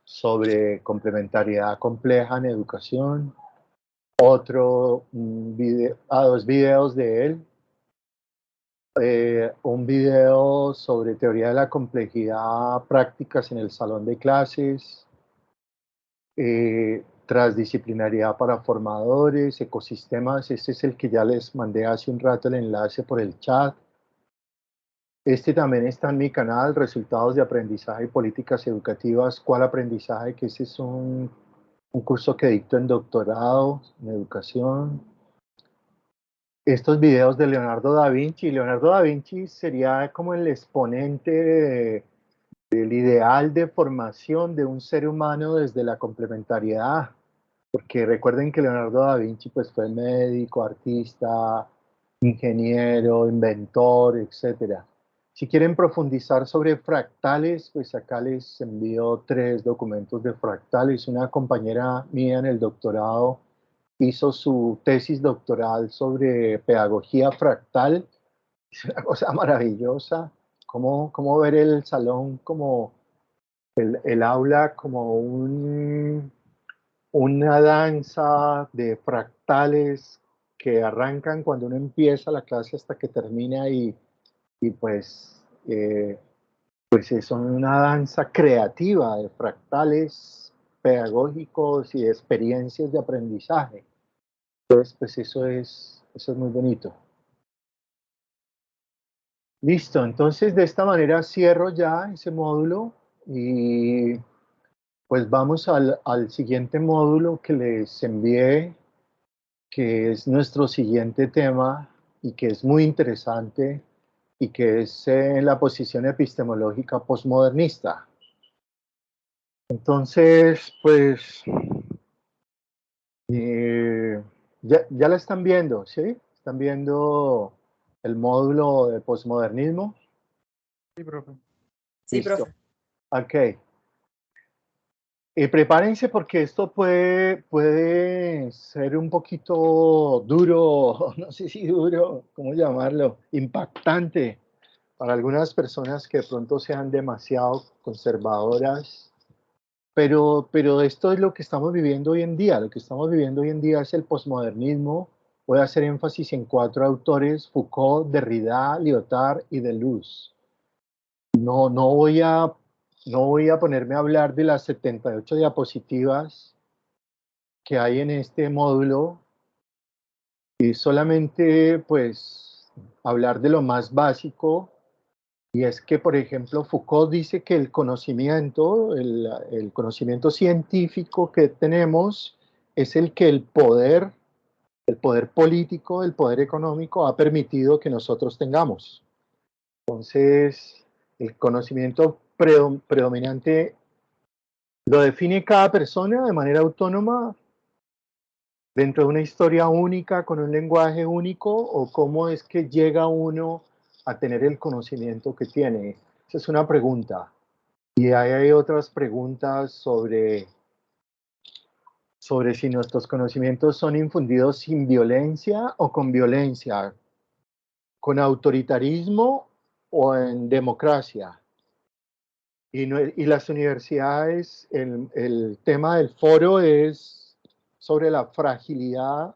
sobre complementariedad compleja en educación. Video, 2 videos de él. Un video sobre teoría de la complejidad, prácticas en el salón de clases, transdisciplinariedad para formadores, ecosistemas. Este es el que ya les mandé hace un rato el enlace por el chat. Este también está en mi canal, resultados de aprendizaje y políticas educativas. ¿Cuál aprendizaje? Que ese es un curso que dicto en doctorado en educación. Estos videos de Leonardo da Vinci. Leonardo da Vinci sería como el exponente del ideal de formación de un ser humano desde la complementariedad. Porque recuerden que Leonardo da Vinci pues, fue médico, artista, ingeniero, inventor, etc. Si quieren profundizar sobre fractales, pues acá les envío 3 documentos de fractales. Una compañera mía en el doctorado hizo su tesis doctoral sobre pedagogía fractal. Es una cosa maravillosa, cómo ver el salón como el aula como una danza de fractales que arrancan cuando uno empieza la clase hasta que termina y pues, son una danza creativa de fractales pedagógicos y de experiencias de aprendizaje. Entonces, pues eso es muy bonito. Listo, entonces de esta manera cierro ya ese módulo y pues vamos al siguiente módulo que les envié, que es nuestro siguiente tema y que es muy interesante y que es la posición epistemológica posmodernista. Entonces, pues, ya la están viendo, ¿sí? ¿Están viendo el módulo de posmodernismo? Sí, profe. Sí, Listo. profe. Ok. Prepárense porque esto puede ser un poquito duro, no sé si duro, ¿cómo llamarlo? Impactante para algunas personas que de pronto sean demasiado conservadoras, pero esto es lo que estamos viviendo hoy en día. Lo que estamos viviendo hoy en día es el posmodernismo. Voy a hacer énfasis en 4 autores: Foucault, Derrida, Lyotard y Deleuze. No voy a ponerme a hablar de las 78 diapositivas que hay en este módulo y solamente pues hablar de lo más básico, y es que, por ejemplo, Foucault dice que el conocimiento científico que tenemos es el que el poder político, el poder económico ha permitido que nosotros tengamos. Entonces, el conocimiento predominante lo define cada persona de manera autónoma dentro de una historia única, con un lenguaje único, o cómo es que llega uno a tener el conocimiento que tiene. Esa es una pregunta. Y ahí hay otras preguntas sobre si nuestros conocimientos son infundidos sin violencia o con violencia, con autoritarismo o en democracia. Y las universidades, el tema del foro es sobre la fragilidad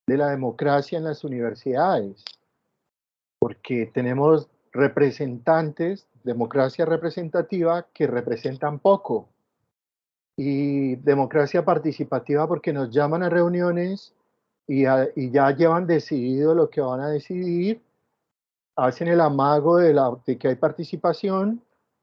de la democracia en las universidades, porque tenemos representantes, democracia representativa, que representan poco, y democracia participativa porque nos llaman a reuniones y ya llevan decidido lo que van a decidir, hacen el amago de que hay participación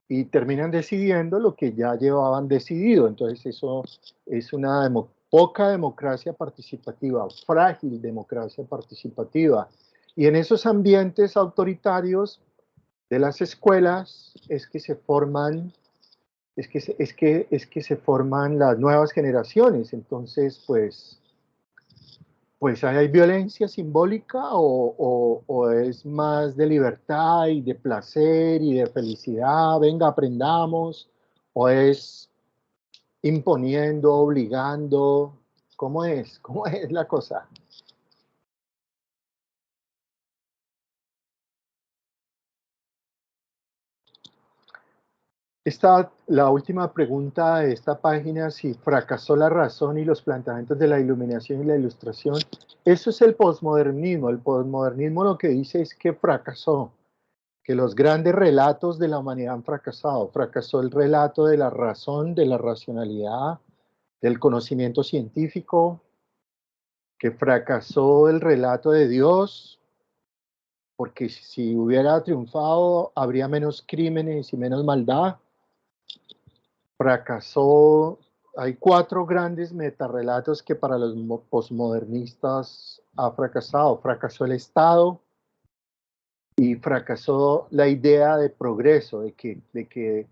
y terminan decidiendo lo que ya llevaban decidido. Entonces eso es una poca democracia participativa, frágil democracia participativa. Y en esos ambientes autoritarios de las escuelas es que se forman, es que se forman las nuevas generaciones. Entonces, pues ¿hay violencia simbólica o es más de libertad y de placer y de felicidad? Venga, aprendamos. ¿O es imponiendo, obligando? ¿Cómo es? ¿Cómo es la cosa? La última pregunta de esta página, si fracasó la razón y los planteamientos de la iluminación y la ilustración. Eso es el posmodernismo. El posmodernismo lo que dice es que fracasó, que los grandes relatos de la humanidad han fracasado. Fracasó el relato de la razón, de la racionalidad, del conocimiento científico, que fracasó el relato de Dios, porque si hubiera triunfado habría menos crímenes y menos maldad. Fracasó, hay 4 grandes metarrelatos que para los posmodernistas ha fracasado. Fracasó el Estado y fracasó la idea de progreso, de que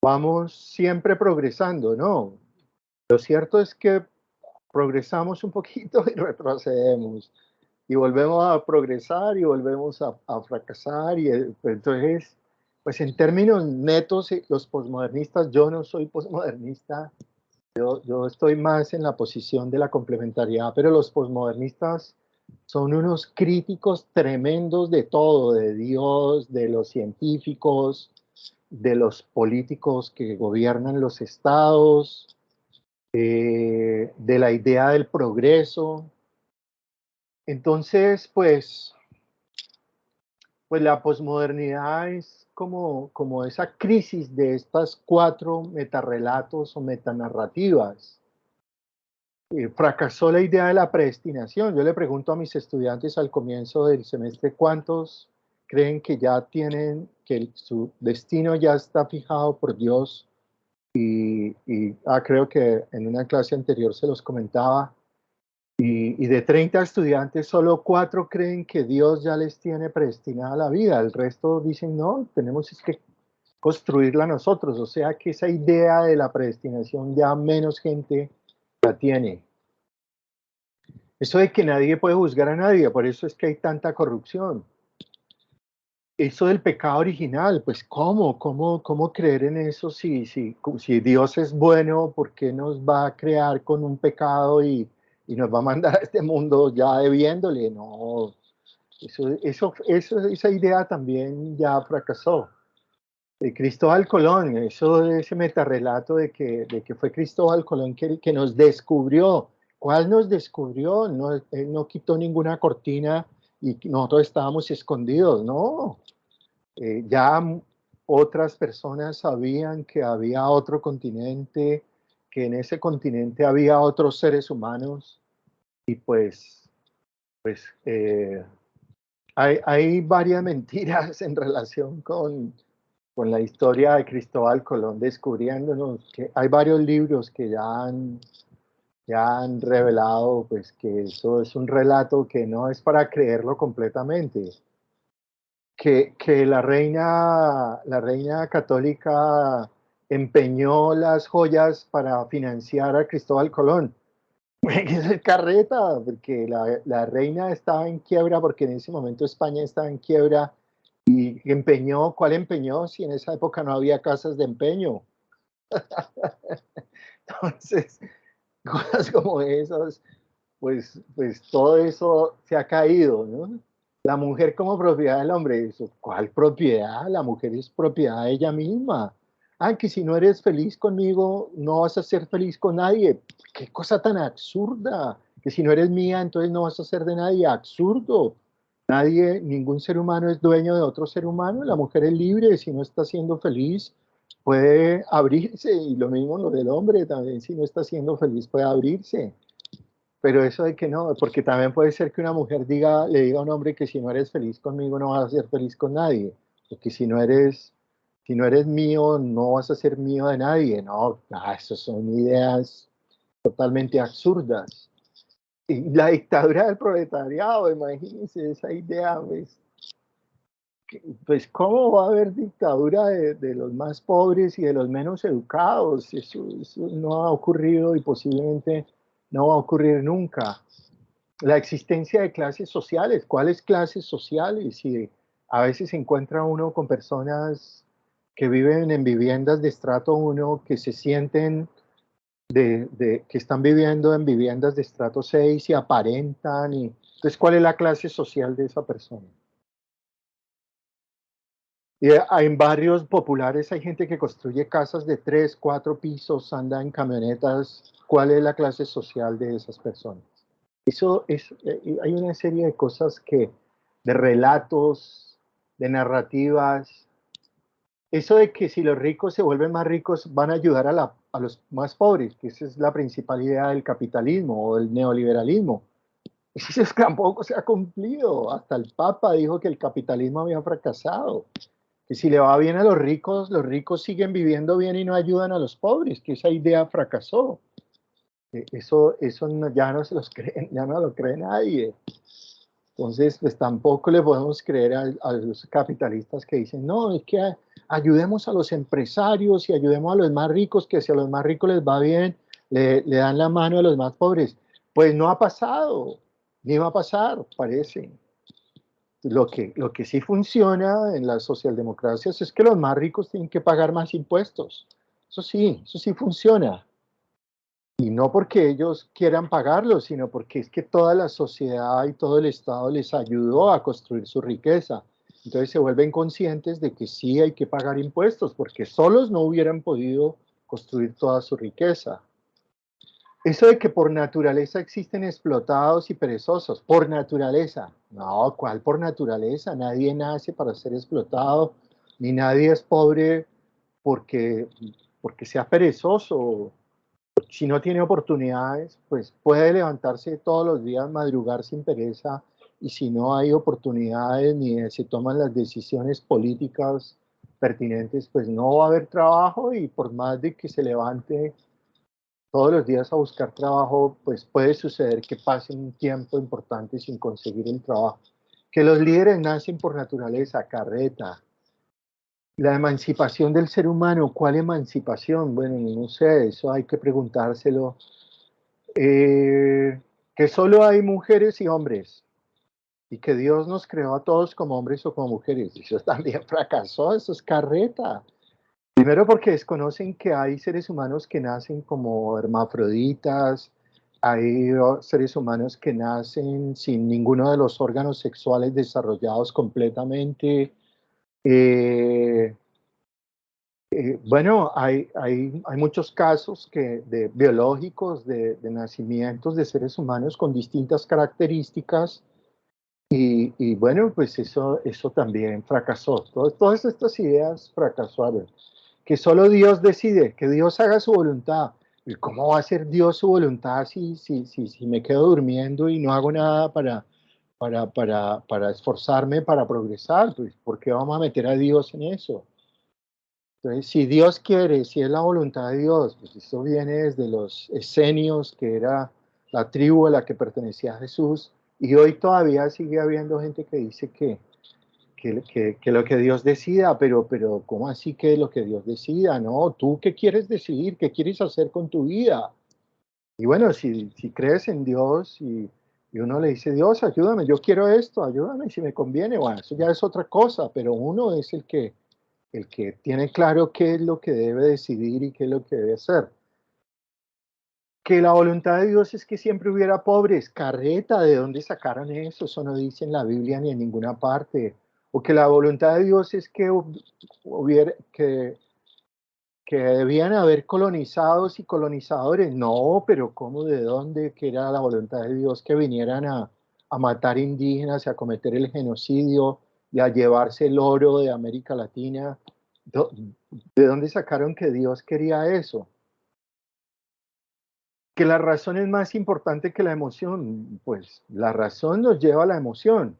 vamos siempre progresando, ¿no? Lo cierto es que progresamos un poquito y retrocedemos, y volvemos a progresar y volvemos a fracasar, y entonces, pues en términos netos, los posmodernistas, yo no soy posmodernista, yo estoy más en la posición de la complementariedad, pero los posmodernistas son unos críticos tremendos de todo, de Dios, de los científicos, de los políticos que gobiernan los estados, de la idea del progreso. Entonces, pues la posmodernidad es como esa crisis de estas 4 metarrelatos o metanarrativas. Fracasó la idea de la predestinación. Yo le pregunto a mis estudiantes al comienzo del semestre, ¿cuántos creen que ya tienen, que su destino ya está fijado por Dios? Creo que en una clase anterior se los comentaba, y de 30 estudiantes, solo 4 creen que Dios ya les tiene predestinada la vida. El resto dicen, no, tenemos que construirla nosotros. O sea que esa idea de la predestinación ya menos gente la tiene. Eso de que nadie puede juzgar a nadie, por eso es que hay tanta corrupción. Eso del pecado original, pues ¿cómo creer en eso si Dios es bueno? ¿Por qué nos va a crear con un pecado y nos va a mandar a este mundo ya debiéndole? No, esa idea también ya fracasó. Cristóbal Colón, ese metarrelato de que fue Cristóbal Colón que nos descubrió. ¿Cuál nos descubrió? No, él no quitó ninguna cortina y nosotros estábamos escondidos, no. Ya otras personas sabían que había otro continente, que en ese continente había otros seres humanos, y pues hay varias mentiras en relación con la historia de Cristóbal Colón descubriéndonos, que hay varios libros que ya han revelado pues que eso es un relato que no es para creerlo completamente. Que la reina católica empeñó las joyas para financiar a Cristóbal Colón. Es carreta, porque la reina estaba en quiebra, porque en ese momento España estaba en quiebra, y empeñó. ¿Cuál empeñó? Si en esa época no había casas de empeño. Entonces, cosas como esas, pues todo eso se ha caído, ¿no? La mujer como propiedad del hombre, ¿cuál propiedad? La mujer es propiedad de ella misma. Que si no eres feliz conmigo, no vas a ser feliz con nadie. Qué cosa tan absurda. Que si no eres mía, entonces no vas a ser de nadie. Absurdo. Ningún ser humano es dueño de otro ser humano. La mujer es libre. Si no está siendo feliz, puede abrirse. Y lo mismo lo del hombre también. Si no está siendo feliz, puede abrirse. Pero eso de que no, porque también puede ser que una mujer le diga a un hombre que si no eres feliz conmigo no vas a ser feliz con nadie, porque si no eres mío no vas a ser mío de nadie, no, esas son ideas totalmente absurdas. Y la dictadura del proletariado, imagínense esa idea, pues ¿cómo va a haber dictadura de los más pobres y de los menos educados? Eso no ha ocurrido y posiblemente no va a ocurrir nunca. La existencia de clases sociales, ¿cuáles clases sociales? Y a veces se encuentra uno con personas que viven en viviendas de estrato 1, que se sienten que están viviendo en viviendas de estrato 6 y aparentan. Entonces, ¿cuál es la clase social de esa persona? Y en barrios populares hay gente que construye casas de 3, 4 pisos, anda en camionetas. ¿Cuál es la clase social de esas personas? Eso es, hay una serie de cosas de relatos, de narrativas. Eso de que si los ricos se vuelven más ricos van a ayudar a los más pobres, que esa es la principal idea del capitalismo o del neoliberalismo. Eso tampoco se ha cumplido. Hasta el Papa dijo que el capitalismo había fracasado. Que si le va bien a los ricos siguen viviendo bien y no ayudan a los pobres, que esa idea fracasó. Eso ya no se los cree, ya no lo cree nadie. Entonces, pues tampoco le podemos creer a los capitalistas que dicen, no, es que ayudemos a los empresarios y ayudemos a los más ricos, que si a los más ricos les va bien, le dan la mano a los más pobres. Pues no ha pasado, ni va a pasar, parece. Lo que sí funciona en las socialdemocracias es que los más ricos tienen que pagar más impuestos. Eso sí funciona. Y no porque ellos quieran pagarlo, sino porque es que toda la sociedad y todo el Estado les ayudó a construir su riqueza. Entonces se vuelven conscientes de que sí hay que pagar impuestos, porque solos no hubieran podido construir toda su riqueza. Eso de que por naturaleza existen explotados y perezosos, por naturaleza. No, ¿cuál por naturaleza? Nadie nace para ser explotado, ni nadie es pobre porque sea perezoso. Si no tiene oportunidades, pues puede levantarse todos los días, madrugar sin pereza, y si no hay oportunidades ni se toman las decisiones políticas pertinentes, pues no va a haber trabajo, y por más de que se levante todos los días a buscar trabajo, pues puede suceder que pase un tiempo importante sin conseguir el trabajo. Que los líderes nacen por naturaleza, carreta. La emancipación del ser humano, ¿cuál emancipación? Bueno, no sé, eso hay que preguntárselo. Que solo hay mujeres y hombres, y que Dios nos creó a todos como hombres o como mujeres. Eso también fracasó, eso es carreta. Primero porque desconocen que hay seres humanos que nacen como hermafroditas, hay seres humanos que nacen sin ninguno de los órganos sexuales desarrollados completamente. Bueno, hay muchos casos biológicos de nacimientos de seres humanos con distintas características, y bueno, pues eso también fracasó. Todas estas ideas fracasaron. Que solo Dios decide, que Dios haga su voluntad. ¿Y cómo va a hacer Dios su voluntad si me quedo durmiendo y no hago nada para esforzarme para progresar? Pues, ¿por qué vamos a meter a Dios en eso? Entonces, si Dios quiere, si es la voluntad de Dios, pues esto viene desde los esenios, que era la tribu a la que pertenecía Jesús, y hoy todavía sigue habiendo gente que dice que lo que Dios decida, pero ¿cómo así que lo que Dios decida? No, ¿tú qué quieres decidir? ¿Qué quieres hacer con tu vida? Y bueno, si crees en Dios y uno le dice, Dios, ayúdame, yo quiero esto, ayúdame si me conviene, bueno, eso ya es otra cosa, pero uno es el que tiene claro qué es lo que debe decidir y qué es lo que debe hacer. Que la voluntad de Dios es que siempre hubiera pobres, carreta, ¿de dónde sacaron eso? Eso no dice en la Biblia ni en ninguna parte. O que la voluntad de Dios es que debían haber colonizados y colonizadores. No, pero ¿cómo? ¿De dónde? Que era la voluntad de Dios que vinieran a matar indígenas, a cometer el genocidio y a llevarse el oro de América Latina. ¿De dónde sacaron que Dios quería eso? Que la razón es más importante que la emoción. Pues la razón nos lleva a la emoción.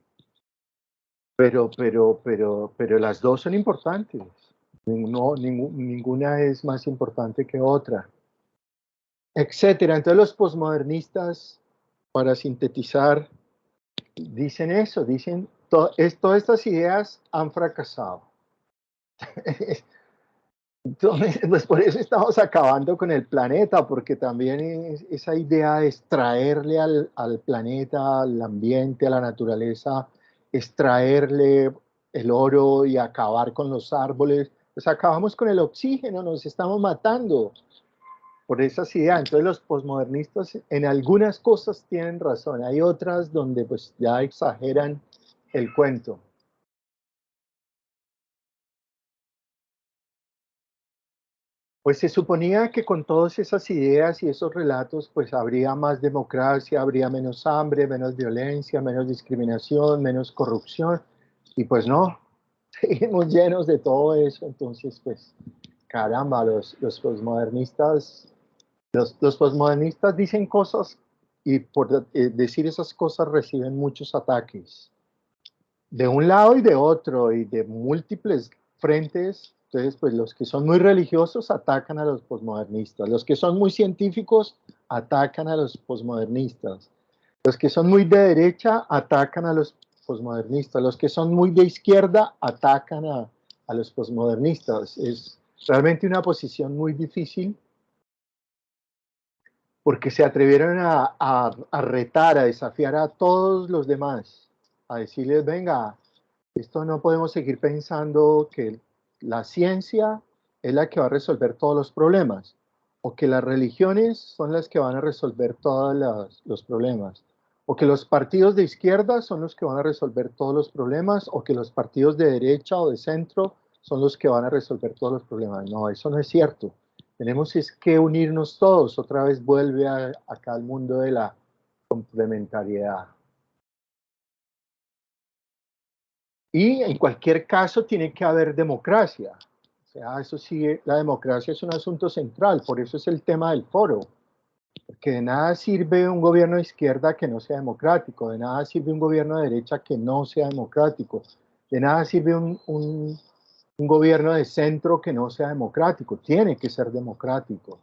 Pero las dos son importantes. Ninguna es más importante que otra. Etcétera. Entonces los posmodernistas, para sintetizar, dicen eso, dicen, todas estas ideas han fracasado. Entonces, pues por eso estamos acabando con el planeta, porque también esa idea de extraerle al planeta, al ambiente, a la naturaleza, extraerle el oro y acabar con los árboles, pues acabamos con el oxígeno, nos estamos matando por esas ideas. Entonces los posmodernistas en algunas cosas tienen razón, hay otras donde pues ya exageran el cuento. Pues se suponía que con todas esas ideas y esos relatos, pues habría más democracia, habría menos hambre, menos violencia, menos discriminación, menos corrupción, y pues no, seguimos llenos de todo eso. Entonces, pues, caramba, los posmodernistas, los posmodernistas dicen cosas y por decir esas cosas reciben muchos ataques, de un lado y de otro, y de múltiples frentes. Entonces, pues los que son muy religiosos atacan a los posmodernistas, los que son muy científicos atacan a los posmodernistas, los que son muy de derecha atacan a los posmodernistas, los que son muy de izquierda atacan a los posmodernistas. Es realmente una posición muy difícil porque se atrevieron a retar, a desafiar a todos los demás, a decirles, venga, esto no podemos seguir pensando que la ciencia es la que va a resolver todos los problemas, o que las religiones son las que van a resolver todos los problemas, o que los partidos de izquierda son los que van a resolver todos los problemas, o que los partidos de derecha o de centro son los que van a resolver todos los problemas. No, eso no es cierto. Tenemos es que unirnos todos. Otra vez vuelve acá al mundo de la complementariedad. Y en cualquier caso tiene que haber democracia. O sea, eso sí, la democracia es un asunto central, por eso es el tema del foro. Porque de nada sirve un gobierno de izquierda que no sea democrático, de nada sirve un gobierno de derecha que no sea democrático, de nada sirve un gobierno de centro que no sea democrático, tiene que ser democrático.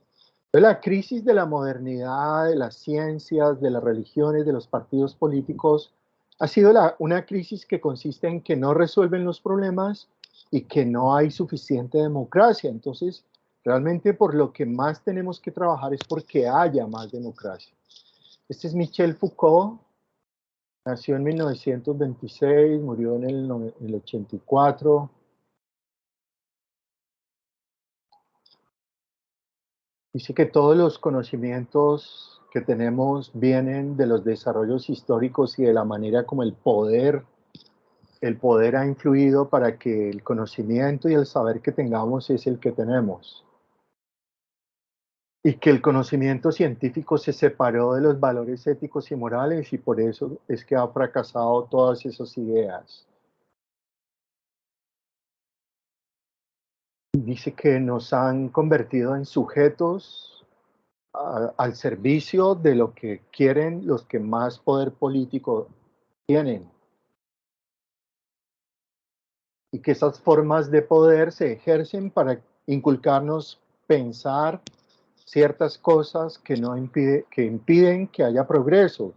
Entonces, la crisis de la modernidad, de las ciencias, de las religiones, de los partidos políticos, ha sido una crisis que consiste en que no resuelven los problemas y que no hay suficiente democracia. Entonces, realmente por lo que más tenemos que trabajar es porque haya más democracia. Este es Michel Foucault, nació en 1926, murió en el 84. Dice que todos los conocimientos que tenemos vienen de los desarrollos históricos y de la manera como el poder ha influido para que el conocimiento y el saber que tengamos es el que tenemos. Y que el conocimiento científico se separó de los valores éticos y morales y por eso es que ha fracasado todas esas ideas. Dice que nos han convertido en sujetos al servicio de lo que quieren los que más poder político tienen. Y que esas formas de poder se ejercen para inculcarnos pensar ciertas cosas que impiden que haya progreso,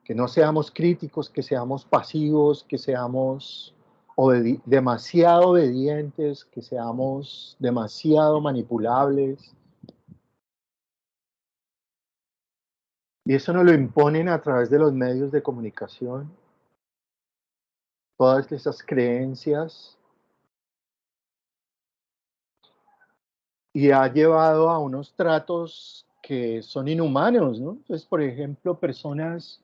que no seamos críticos, que seamos pasivos, que seamos demasiado obedientes, que seamos demasiado manipulables. Y eso nos lo imponen a través de los medios de comunicación, todas esas creencias, y ha llevado a unos tratos que son inhumanos, ¿no? Entonces, por ejemplo, personas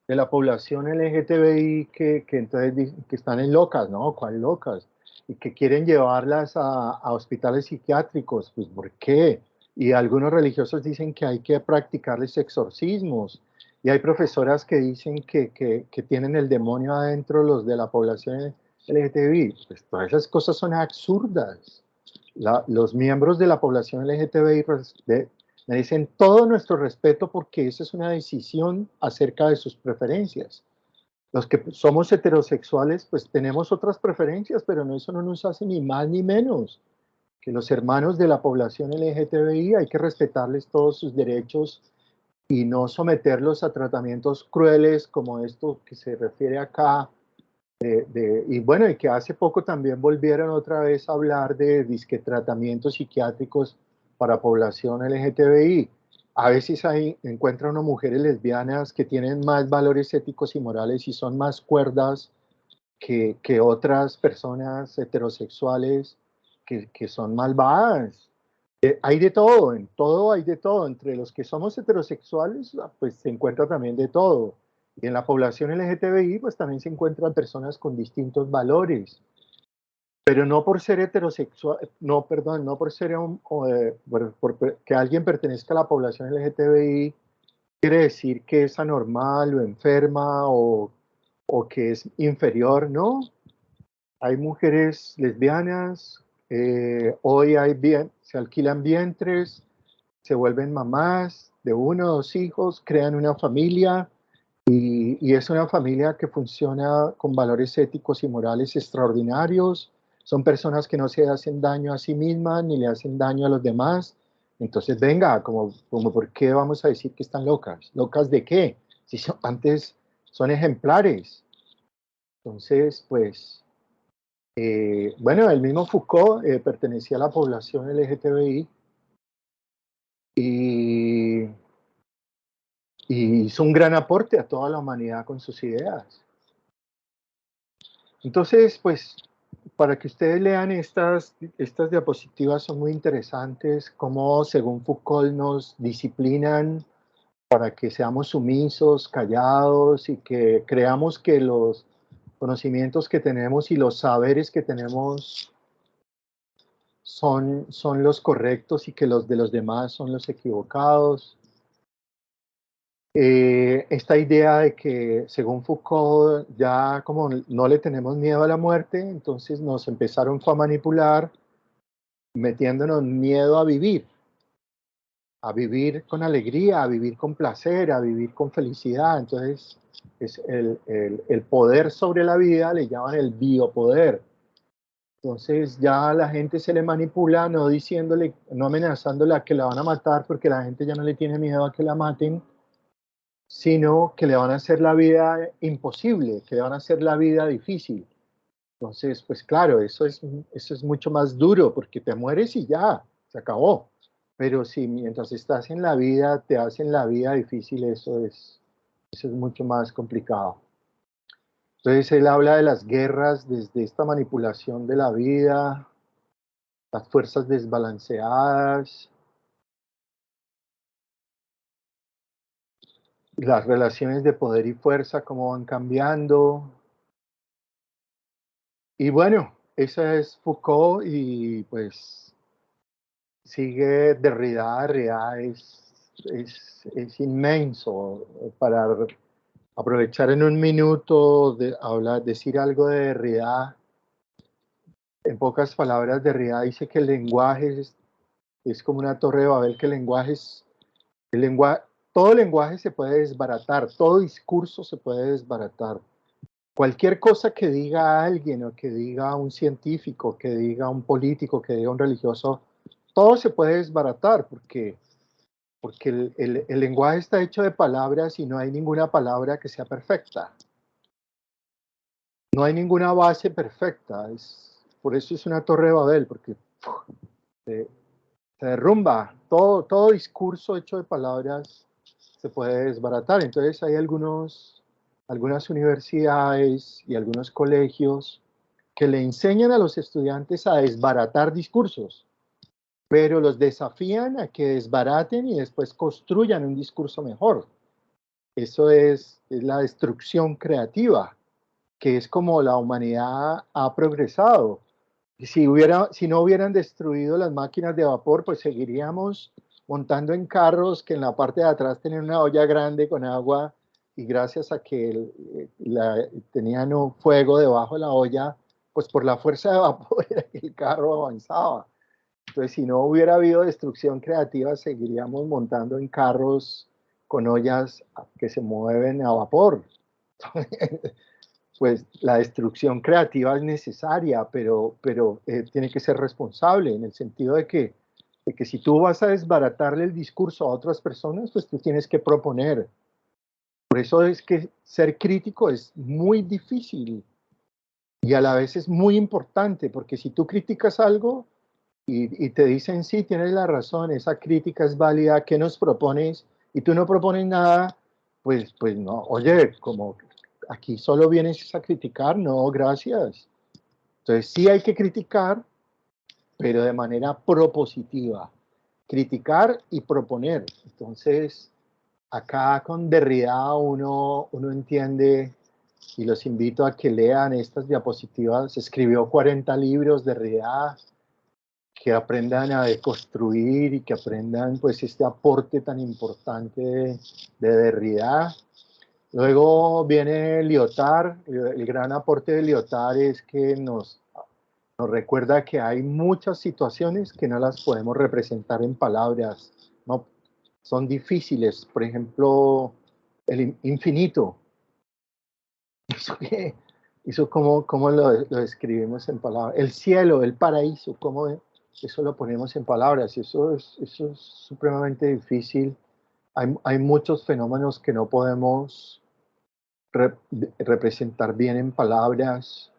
de la población LGTBI que entonces dicen que están en locas, ¿no? ¿Cuál locas? Y que quieren llevarlas a hospitales psiquiátricos, pues ¿por qué? Y algunos religiosos dicen que hay que practicarles exorcismos. Y hay profesoras que dicen que tienen el demonio adentro, los de la población LGTBI. Pues todas esas cosas son absurdas. Los miembros de la población LGTBI Merecen todo nuestro respeto porque esa es una decisión acerca de sus preferencias. Los que somos heterosexuales, pues tenemos otras preferencias, pero eso no nos hace ni más ni menos que los hermanos de la población LGTBI. Hay que respetarles todos sus derechos y no someterlos a tratamientos crueles como esto que se refiere acá. Y bueno, y que hace poco también volvieron otra vez a hablar de disque tratamientos psiquiátricos para población LGTBI. A veces encuentra uno mujeres lesbianas que tienen más valores éticos y morales y son más cuerdas que otras personas heterosexuales que son malvadas. Hay de todo, en todo hay de todo. Entre los que somos heterosexuales, pues se encuentra también de todo. Y en la población LGTBI, pues también se encuentran personas con distintos valores. Pero no por ser heterosexual, no, perdón, no por ser que alguien pertenezca a la población LGTBI, quiere decir que es anormal o enferma o que es inferior, ¿no? Hay mujeres lesbianas, hoy se alquilan vientres, se vuelven mamás de 1 o 2 hijos, crean una familia y es una familia que funciona con valores éticos y morales extraordinarios. Son personas que no se hacen daño a sí mismas ni le hacen daño a los demás. Entonces, venga, como ¿por qué vamos a decir que están locas? ¿Locas de qué? Si antes son ejemplares. Entonces, pues, bueno, el mismo Foucault pertenecía a la población LGTBI y hizo un gran aporte a toda la humanidad con sus ideas. Entonces, pues, para que ustedes lean estas diapositivas son muy interesantes, cómo según Foucault nos disciplinan para que seamos sumisos, callados y que creamos que los conocimientos que tenemos y los saberes que tenemos son los correctos y que los de los demás son los equivocados. Esta idea de que, según Foucault, ya como no le tenemos miedo a la muerte, entonces nos empezaron a manipular metiéndonos miedo a vivir con alegría, a vivir con placer, a vivir con felicidad. Entonces, es el poder sobre la vida le llaman el biopoder. Entonces ya a la gente se le manipula no diciéndole, no amenazándole a que la van a matar porque la gente ya no le tiene miedo a que la maten, sino que le van a hacer la vida imposible, que le van a hacer la vida difícil. Entonces, pues claro, eso es mucho más duro porque te mueres y ya, se acabó. Pero si mientras estás en la vida te hacen la vida difícil, eso es mucho más complicado. Entonces él habla de las guerras desde esta manipulación de la vida, las fuerzas desbalanceadas, las relaciones de poder y fuerza, cómo van cambiando. Y bueno, esa es Foucault y pues sigue Derrida. Derrida es inmenso. Para aprovechar en un minuto de decir algo de Derrida, en pocas palabras, Derrida dice que el lenguaje es como una torre de Babel, que todo lenguaje se puede desbaratar, todo discurso se puede desbaratar. Cualquier cosa que diga alguien o que diga un científico, que diga un político, que diga un religioso, todo se puede desbaratar porque el lenguaje está hecho de palabras y no hay ninguna palabra que sea perfecta. No hay ninguna base perfecta. Por eso es una torre de Babel, porque se derrumba. Todo discurso hecho de palabras se puede desbaratar. Entonces hay algunas universidades y algunos colegios que le enseñan a los estudiantes a desbaratar discursos, pero los desafían a que desbaraten y después construyan un discurso mejor. Eso es la destrucción creativa, que es como la humanidad ha progresado. Si no hubieran destruido las máquinas de vapor, pues seguiríamos montando en carros que en la parte de atrás tenían una olla grande con agua y gracias a que tenían un fuego debajo de la olla, pues por la fuerza de vapor el carro avanzaba. Entonces, si no hubiera habido destrucción creativa, seguiríamos montando en carros con ollas que se mueven a vapor. Pues la destrucción creativa es necesaria, pero tiene que ser responsable en el sentido de que si tú vas a desbaratarle el discurso a otras personas, pues tú tienes que proponer. Por eso es que ser crítico es muy difícil y a la vez es muy importante, porque si tú criticas algo y te dicen, sí, tienes la razón, esa crítica es válida, ¿qué nos propones? Y tú no propones nada, pues no, oye, como aquí solo vienes a criticar, no, gracias. Entonces sí hay que criticar, pero de manera propositiva. Criticar y proponer. Entonces, acá con Derrida uno entiende, y los invito a que lean estas diapositivas. Escribió 40 libros Derrida, que aprendan a deconstruir y que aprendan pues este aporte tan importante de Derrida. Luego viene Lyotard. El gran aporte de Lyotard es que nos recuerda que hay muchas situaciones que no las podemos representar en palabras, ¿no? Son difíciles. Por ejemplo, el infinito. ¿Eso cómo lo escribimos en palabras? El cielo, el paraíso, ¿cómo eso lo ponemos en palabras? Eso es supremamente difícil. Hay muchos fenómenos que no podemos representar bien en palabras.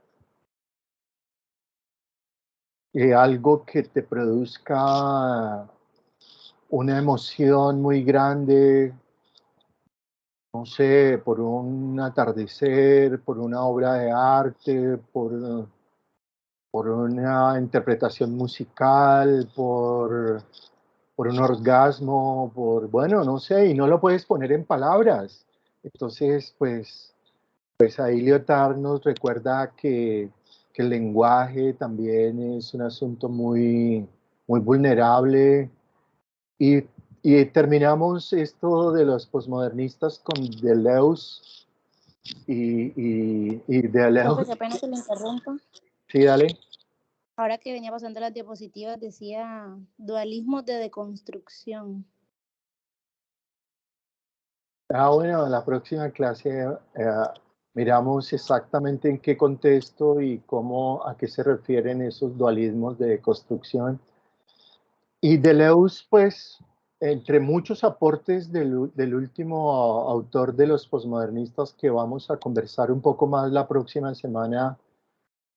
Algo que te produzca una emoción muy grande, no sé, por un atardecer, por una obra de arte, por una interpretación musical, por un orgasmo, bueno, no sé, y no lo puedes poner en palabras. Entonces, pues ahí Lyotard nos recuerda que el lenguaje también es un asunto muy, muy vulnerable. Y terminamos esto de los posmodernistas con Deleuze y Profe, Deleuze. qué pena que le interrumpa. Sí, dale. Ahora que venía pasando las diapositivas, decía dualismo de deconstrucción. Bueno, en la próxima clase miramos exactamente en qué contexto y a qué se refieren esos dualismos de construcción. Y Deleuze, pues, entre muchos aportes del último autor de los posmodernistas que vamos a conversar un poco más la próxima semana,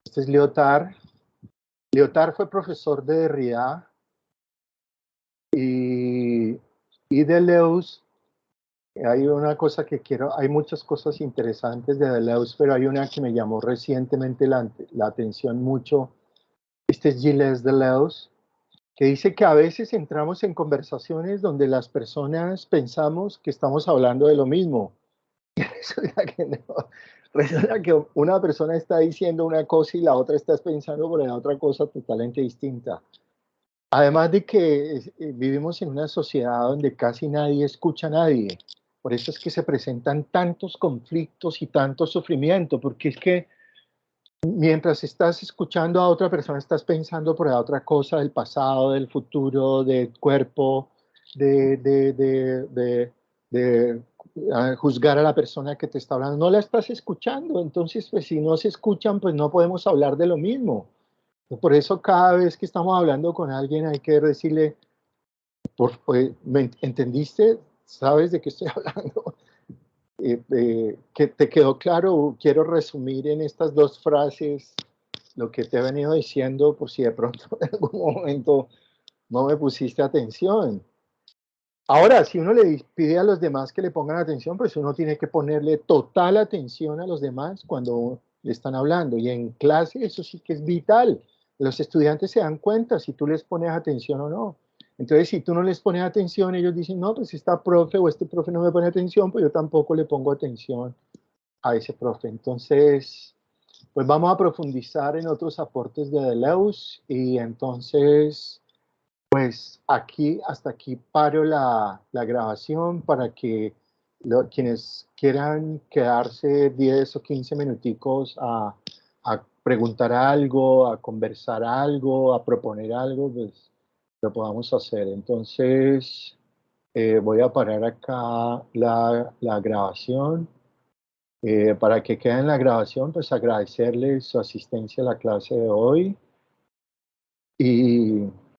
este es Lyotard. Lyotard fue profesor de Derrida y Deleuze. Hay una cosa que hay muchas cosas interesantes de Deleuze, pero hay una que me llamó recientemente la atención mucho. Este es Gilles Deleuze, que dice que a veces entramos en conversaciones donde las personas pensamos que estamos hablando de lo mismo. Resulta que no. Resulta que una persona está diciendo una cosa y la otra está pensando por la otra cosa totalmente distinta. Además de que vivimos en una sociedad donde casi nadie escucha a nadie. Por eso es que se presentan tantos conflictos y tanto sufrimiento, porque es que mientras estás escuchando a otra persona, estás pensando por la otra cosa del pasado, del futuro, del cuerpo, de juzgar a la persona que te está hablando. No la estás escuchando, entonces pues si no se escuchan, pues no podemos hablar de lo mismo. Por eso cada vez que estamos hablando con alguien hay que decirle, ¿me entendiste? ¿Sabes de qué estoy hablando? ¿Que te quedó claro? Quiero resumir en estas dos frases lo que te he venido diciendo, por si de pronto en algún momento no me pusiste atención. Ahora, si uno le pide a los demás que le pongan atención, pues uno tiene que ponerle total atención a los demás cuando le están hablando. Y en clase eso sí que es vital. Los estudiantes se dan cuenta si tú les pones atención o no. Entonces, si tú no les pones atención, ellos dicen, no, pues esta profe o este profe no me pone atención, pues yo tampoco le pongo atención a ese profe. Entonces, pues vamos a profundizar en otros aportes de Deleuze y entonces, pues hasta aquí paro la grabación para que quienes quieran quedarse 10 o 15 minuticos a preguntar algo, a conversar algo, a proponer algo, pues lo podamos hacer. Entonces, voy a parar acá la grabación. Para que quede en la grabación, pues agradecerles su asistencia a la clase de hoy y